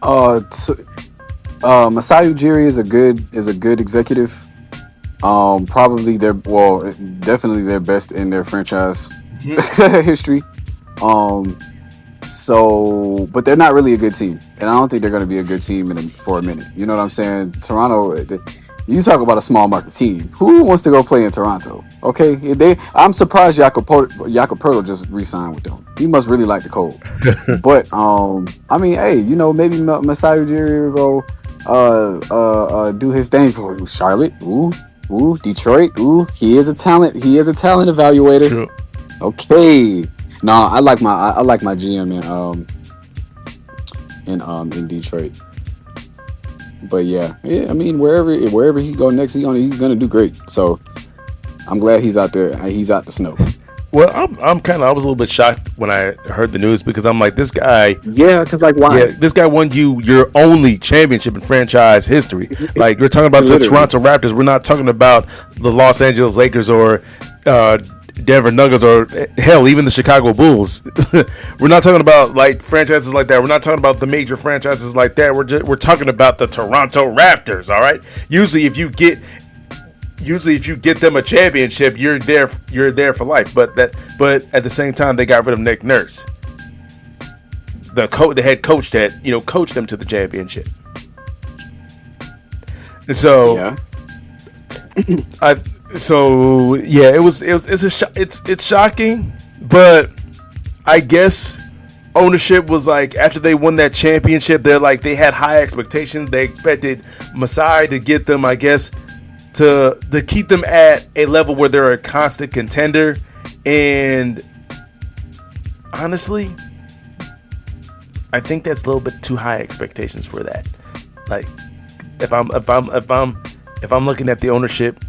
Masai Ujiri is a good executive. Probably definitely their best in their franchise history. But they're not really a good team, and I don't think they're going to be a good team for a minute. You know what I'm saying? Toronto, you talk about a small market team. Who wants to go play in Toronto? Okay, I'm surprised Jacopo just re-signed with them. He must really like the code. But I mean, hey, maybe Masai Ujiri will go do his thing for Charlotte. Ooh, Detroit. Ooh, he is a talent. He is a talent evaluator. True. Okay. No, I like my GM in Detroit. But yeah. I mean, wherever he go next, he's gonna do great. So I'm glad he's out there. He's out the snow. Well, I was a little bit shocked when I heard the news because I'm like, this guy, Yeah, because like yeah, why? this guy won you your only championship in franchise history. Like, we're talking about the Literally. Toronto Raptors. We're not talking about the Los Angeles Lakers or Denver Nuggets or hell, even the Chicago Bulls. We're not talking about like franchises like that. We're not talking about the major franchises like that. We're talking about the Toronto Raptors. All right. Usually, if you get them a championship, you're there for life. But at the same time, they got rid of Nick Nurse, the head coach that coached them to the championship. And so Yeah. it's shocking, but I guess ownership was like, after they won that championship, they had high expectations. They expected Masai to get them, I guess, to keep them at a level where they're a constant contender. And honestly, I think that's a little bit too high expectations for that. Like, if I'm looking at the ownership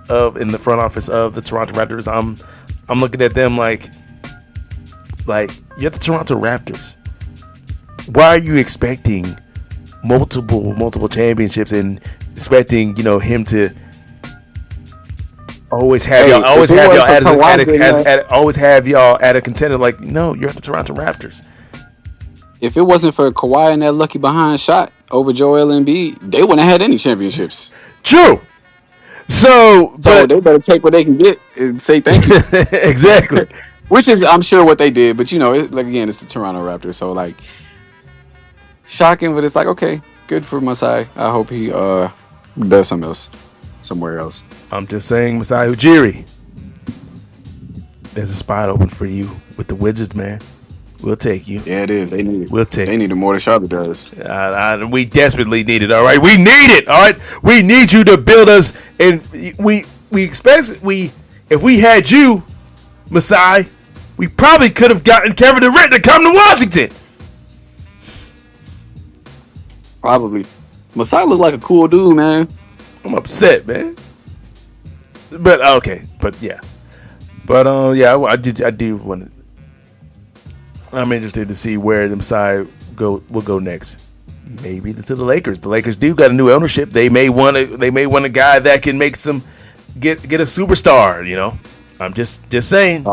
in the front office of the Toronto Raptors, I'm looking at them like you're the Toronto Raptors. Why are you expecting multiple championships and expecting him to always have y'all at a contender? Like, no, you're at the Toronto Raptors. If it wasn't for Kawhi and that lucky behind shot over Joel Embiid, they wouldn't have had any championships. True. So they better take what they can get and say thank you. Exactly. Which is, I'm sure, what they did. But it's the Toronto Raptors, so like shocking. But it's like, okay, good for Masai. I hope he does something else somewhere else. I'm just saying, Masai Ujiri, there's a spot open for you with the Wizards, man. We'll take you. Yeah, it is. They need it. We'll take. They need it more than Charlotte does. We desperately need it. All right, we need it. All right, we need you to build us, and we expect if we had you, Masai, we probably could have gotten Kevin Durant to come to Washington. Probably. Masai look like a cool dude, man. I'm upset, man. But okay, but yeah, I do want to. I'm interested to see where the Masai will go next. Maybe to the Lakers. The Lakers do got a new ownership. They may want a guy that can make some get a superstar. I'm just saying.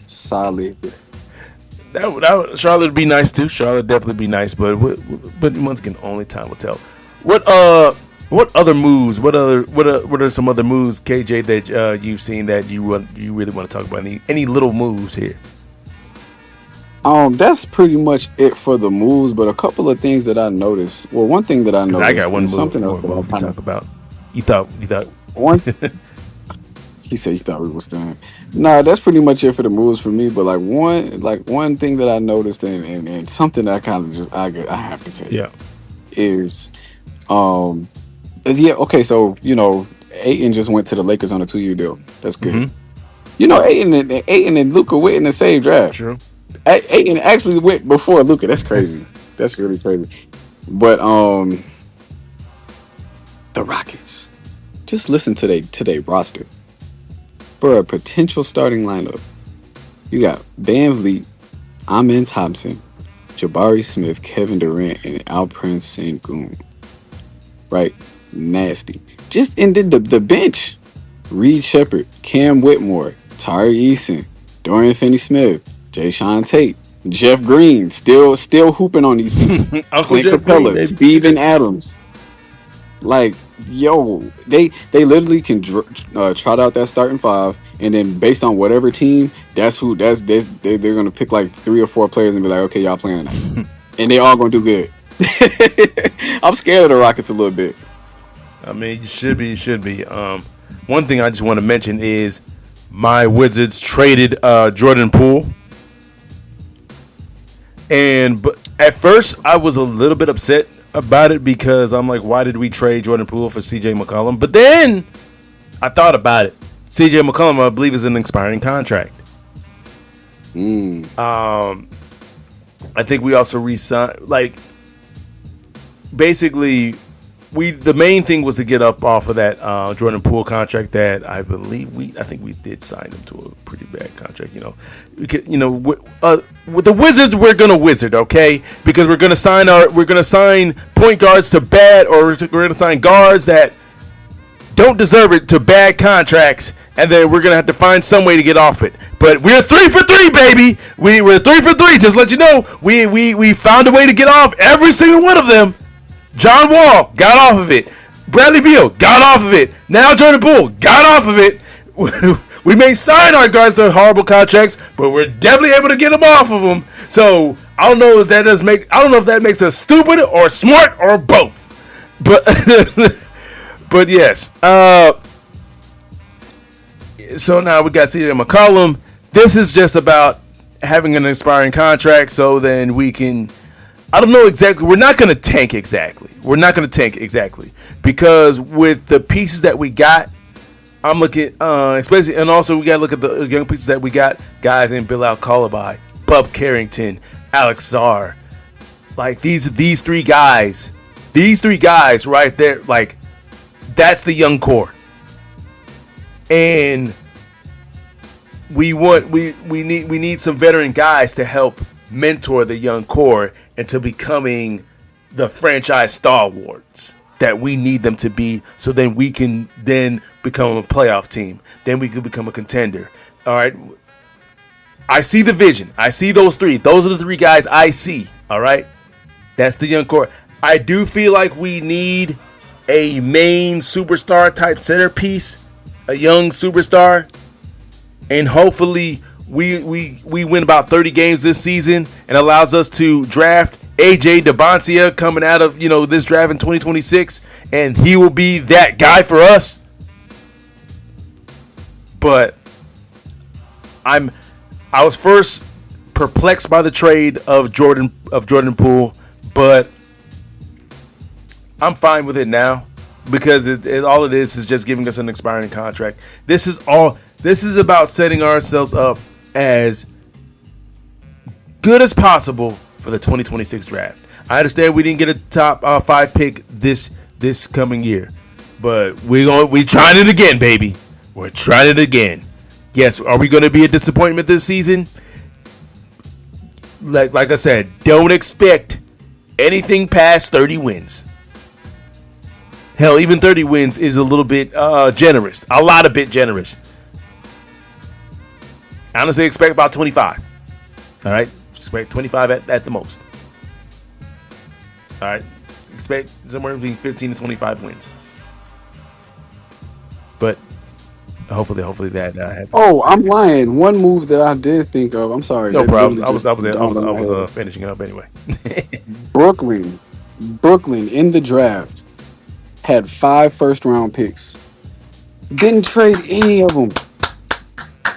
Solid. That Charlotte would be nice too. Charlotte would definitely be nice, but once again, only time will tell. What other moves? What are some other moves, KJ, that you've seen that you really want to talk about? Any little moves here? That's pretty much it for the moves, but a couple of things that I noticed. Well, one thing that I noticed. I got one move. Something else What we talk about? You thought one. He said you thought we was done. Nah, that's pretty much it for the moves for me. But one thing that I noticed and something that I kind of just I have to say is okay, so Ayton just went to the Lakers on a 2-year deal. That's good. Mm-hmm. Ayton and Luka went in the same draft. True. Ayton actually went before Luka. That's crazy. That's really crazy. But the Rockets. Just listen to their roster. For a potential starting lineup, you got Van Vliet, Amen Thompson, Jabari Smith, Kevin Durant, and Alperen Sengun. Right? Nasty. And then the bench. Reed Shepard, Cam Whitmore, Tari Eason, Dorian Finney-Smith, Jay Sean Tate, Jeff Green, still hooping on these people. Clint Capella, Steven Adams. Like, yo, they literally can trot out that starting five, and then based on whatever team, they're gonna pick like 3 or 4 players and be like, okay, y'all playing tonight, and they all gonna do good. I'm scared of the Rockets a little bit. I mean, you should be. one thing I just want to mention is my Wizards traded Jordan Poole. But at first, I was a little bit upset about it because I'm like, why did we trade Jordan Poole for C.J. McCollum? But then I thought about it. C.J. McCollum, I believe, is an expiring contract. I think we also re-signed, like, basically, the main thing was to get up off of that Jordan Poole contract that I think we did sign him to a pretty bad contract. With the Wizards, we're gonna wizard, okay? Because we're gonna sign point guards to bad, or we're gonna sign guards that don't deserve it to bad contracts, and then we're gonna have to find some way to get off it. But we're 3 for 3, baby. We're 3 for 3. Just let you know, we found a way to get off every single one of them. John Wall got off of it. Bradley Beal got off of it. Now Jordan Poole got off of it. We may sign our guards to horrible contracts, but we're definitely able to get them off of them. So I don't know if that makes us stupid or smart or both. But but yes. So now we got C.J. McCollum. This is just about having an expiring contract, so then we can. I don't know exactly. We're not going to tank exactly. Because with the pieces that we got, I'm looking, especially, and also we got to look at the young pieces that we got. Guys in Bilal Coulibaly, Bub Carrington, Alex Sarr. Like these three guys right there. Like that's the young core, and we need some veteran guys to help mentor the young core into becoming the franchise stalwarts that we need them to be, so then we can then become a playoff team. Then we can become a contender. All right. I see the vision. I see those three. Those are the three guys I see. All right. That's the young core. I do feel like we need a main superstar type centerpiece, a young superstar, and hopefully we win about 30 games this season and allows us to draft AJ DeBoncia coming out of this draft in 2026, and he will be that guy for us. But I was first perplexed by the trade of Jordan Poole, but I'm fine with it now because all it is just giving us an expiring contract. This is about setting ourselves up as good as possible for the 2026 draft. I understand we didn't get a top 5 pick this coming year, but we trying it again, baby. We're trying it again. Yes, are we going to be a disappointment this season? Like I said, don't expect anything past 30 wins. Hell, even 30 wins is a little bit generous. A lot of bit generous. I honestly expect about 25. All right? Expect 25 at the most. All right? Expect somewhere between 15 to 25 wins. But hopefully that happens. Oh, I'm lying. One move that I did think of. I'm sorry. No problem. I was finishing up anyway. Brooklyn in the draft had 5 first-round picks. Didn't trade any of them.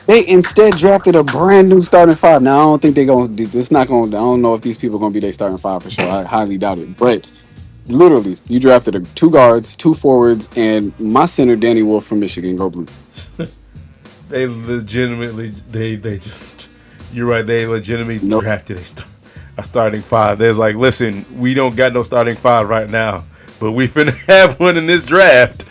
They instead drafted a brand new starting 5. Now I don't think they're gonna do this. I don't know if these people are gonna be their starting 5 for sure. I highly doubt it. But literally, you drafted 2 guards, 2 forwards, and my center Danny Wolf from Michigan. Go Blue. They legitimately, you're right. They legitimately drafted a starting 5. There's like, listen, we don't got no starting 5 right now, but we finna have one in this draft.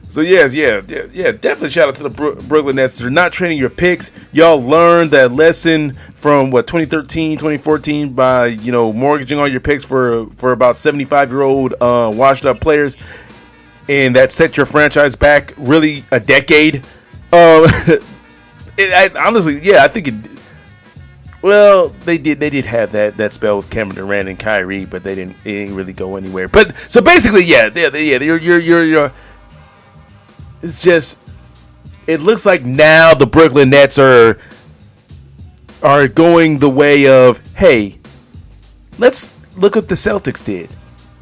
So yes, definitely shout out to the Brooklyn Nets. They're not trading your picks. Y'all learned that lesson from 2013, 2014 by mortgaging all your picks for about 75-year-old washed up players, and that set your franchise back really a decade. Honestly, I think it. Well, they did have that spell with Kevin Durant and Kyrie, but it didn't really go anywhere. But so basically, you're. It's just, it looks like now the Brooklyn Nets are going the way of, hey, let's look what the Celtics did.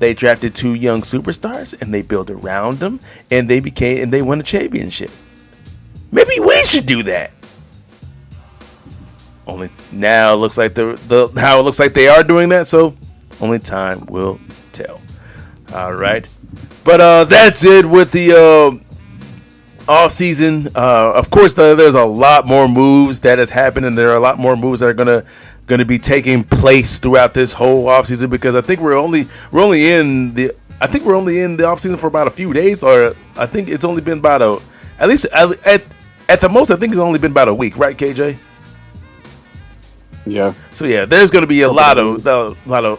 They drafted 2 young superstars and they built around them, and they won a championship. Maybe we should do that. Only now it looks like how it looks like they are doing that, so only time will tell. All right, but that's it with the all season. Of course, there's a lot more moves that has happened, and there are a lot more moves that are gonna be taking place throughout this whole offseason, because I think we're only in the offseason for about a few days, or I think it's only been about at the most, I think it's only been about a week, right, KJ? Yeah. So yeah, there's going to be a lot of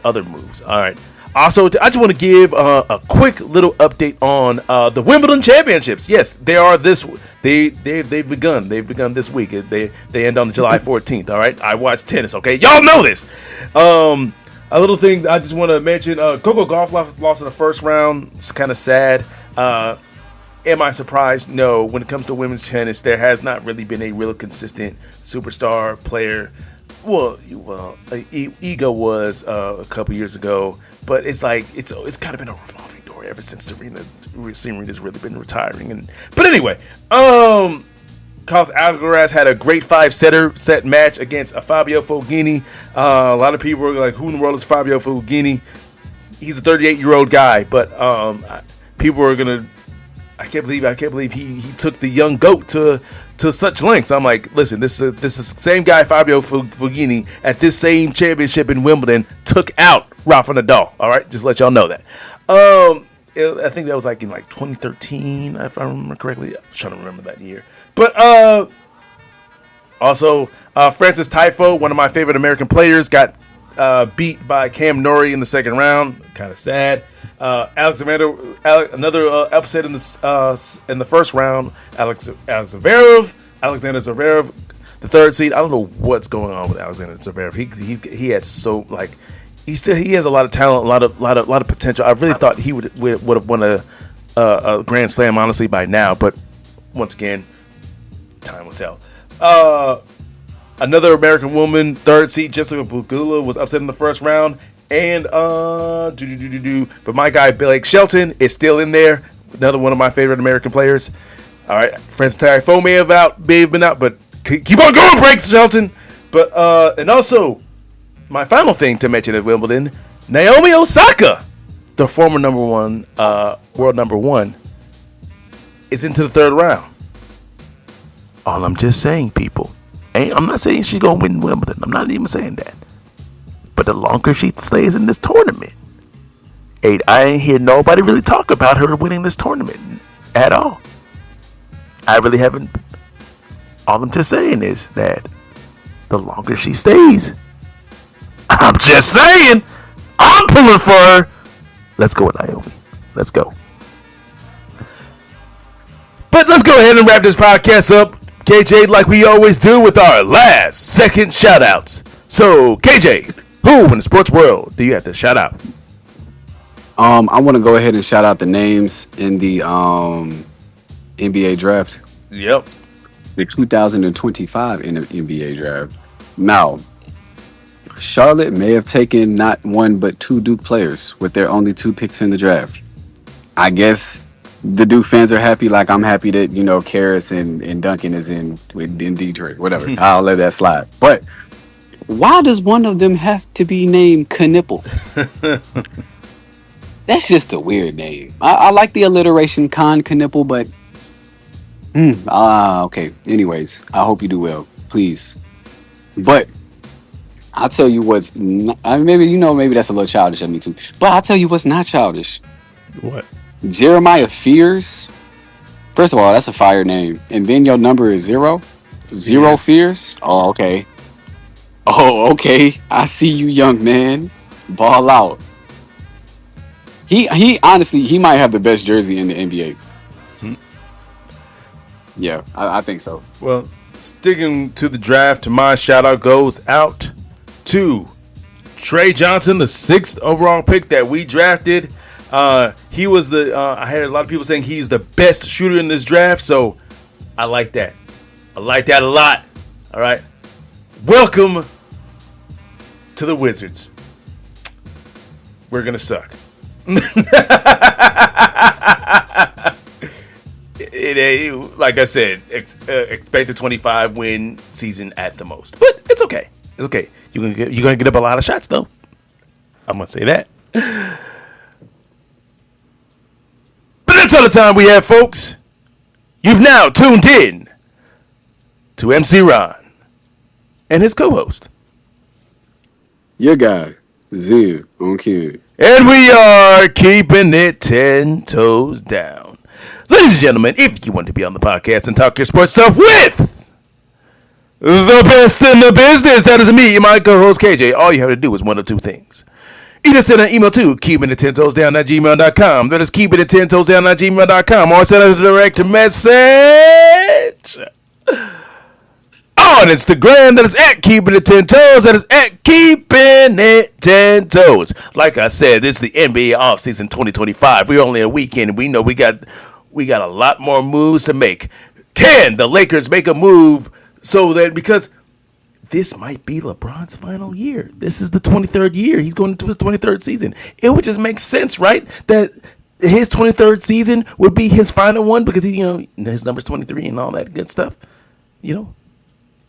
other moves. All right. Also, I just want to give a quick little update on the Wimbledon Championships. Yes, they are they've begun. They've begun this week. They end on July 14th. All right. I watch tennis. Okay, y'all know this. A little thing I just want to mention: Coco Gauff lost in the first round. It's kind of sad. Am I surprised? No. When it comes to women's tennis, there has not really been a real consistent superstar player. Well, Ego was a couple years ago, but it's like it's kind of been a revolving door ever since Serena's really been retiring. But anyway, Carlos Alcaraz had a great 5-set match against Fabio Fognini. A lot of people were like, "Who in the world is Fabio Fognini?" He's a 38-year-old guy, but people were gonna. I can't believe he took the young goat to such lengths. I'm like, listen, this is the same guy, Fabio Fognini, at this same championship in Wimbledon took out Rafa Nadal. All right, just let y'all know that. I think that was like in 2013, if I remember correctly. I'm trying to remember that year. But also Francis Tifo, one of my favorite American players, got beat by Cam Norrie in the second round. Kind of sad. Another upset in the first round. Alexander Zverev, the third seed. I don't know what's going on with Alexander Zverev. He had he has a lot of talent, a lot of potential. I really thought he would have won a Grand Slam, honestly, by now. But once again, time will tell. Another American woman, third seed, Jessica Pegula, was upset in the first round. And but my guy Blake Shelton is still in there. Another one of my favorite American players. All right, Francis Tiafoe may have been out, but keep on going, Blake Shelton. But and also, my final thing to mention at Wimbledon, Naomi Osaka, the former world number one, is into the third round. All I'm just saying, people. I'm not saying she's gonna win Wimbledon. I'm not even saying that. But the longer she stays in this tournament, I ain't hear nobody really talk about her winning this tournament at all. I really haven't. All I'm just saying is that the longer she stays, I'm just saying, I'm pulling for her. Let's go with Naomi. Let's go. But let's go ahead and wrap this podcast up, KJ, like we always do with our last second shout outs. So, KJ, who in the sports world do you have to shout out? I want to go ahead and shout out the names in the NBA draft. Yep. The 2025 NBA draft. Now, Charlotte may have taken not one but 2 Duke players with their only 2 picks in the draft. I guess the Duke fans are happy, like I'm happy that, Karras and Duncan is in Detroit. Whatever. I'll let that slide. But why does one of them have to be named Knipple? That's just a weird name. I like the alliteration Knipple, but okay. Anyways, I hope you do well, please. But I'll tell you what's not, maybe that's a little childish of me too. But I'll tell you what's not childish. What? Jeremiah Fears. First of all, that's a fire name, and then your number is 0. 0 Fears. Oh, okay. I see you, young man. Ball out. He honestly, he might have the best jersey in the NBA. Yeah, I think so. Well, sticking to the draft, my shout out goes out to Trey Johnson, the 6th overall pick that we drafted. He was I had a lot of people saying he's the best shooter in this draft, so I like that. I like that a lot. All right. Welcome to the Wizards. We're going to suck. Like I said, expect a 25 win season at the most, but it's okay. It's okay. You're gonna get up a lot of shots though. I'm gonna say that. But that's all the time we have, folks. You've now tuned in to MC Ron and his co-host. Your guy, Ziv on Kid. And we are keeping it 10 toes down. Ladies and gentlemen, if you want to be on the podcast and talk your sports stuff with the best in the business, that is me, my co-host KJ, all you have to do is one of two things. Either send an email to keepingit10toesdown@gmail.com. That is keepingit10toesdown@gmail.com. Or send us a direct message on Instagram. That is at keepingit10toes. That is at keepingit10toes. Like I said, it's the NBA offseason 2025. We're only a weekend, and we know we got a lot more moves to make. Can the Lakers make a move so that, because this might be LeBron's final year. This is the 23rd year. He's going into his 23rd season. It would just make sense, right? That his 23rd season would be his final one because his number's 23 and all that good stuff. It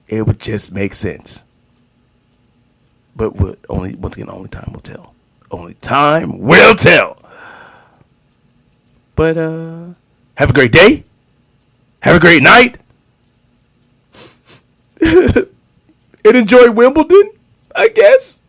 would just make sense. But only time will tell. Only time will tell. But have a great day. Have a great night. And enjoy Wimbledon, I guess.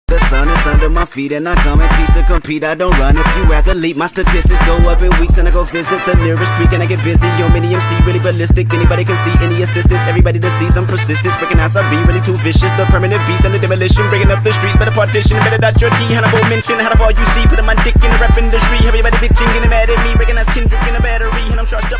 The sun is under my feet and I come in peace to compete. I don't run if you athlete. My statistics go up in weeks and I go visit the nearest creek and I get busy. Yo, mini MC, really ballistic. Anybody can see any assistance. Everybody to see some persistence. Breaking out some be really too vicious. The permanent beast and the demolition. Breaking up the street. Better partition. Better dot your T. Hannibal mention. How to fall you see. Putting my dick in the rap industry. Everybody bitching. Getting mad at me. Breaking out Kendrick in a battery. And I'm charged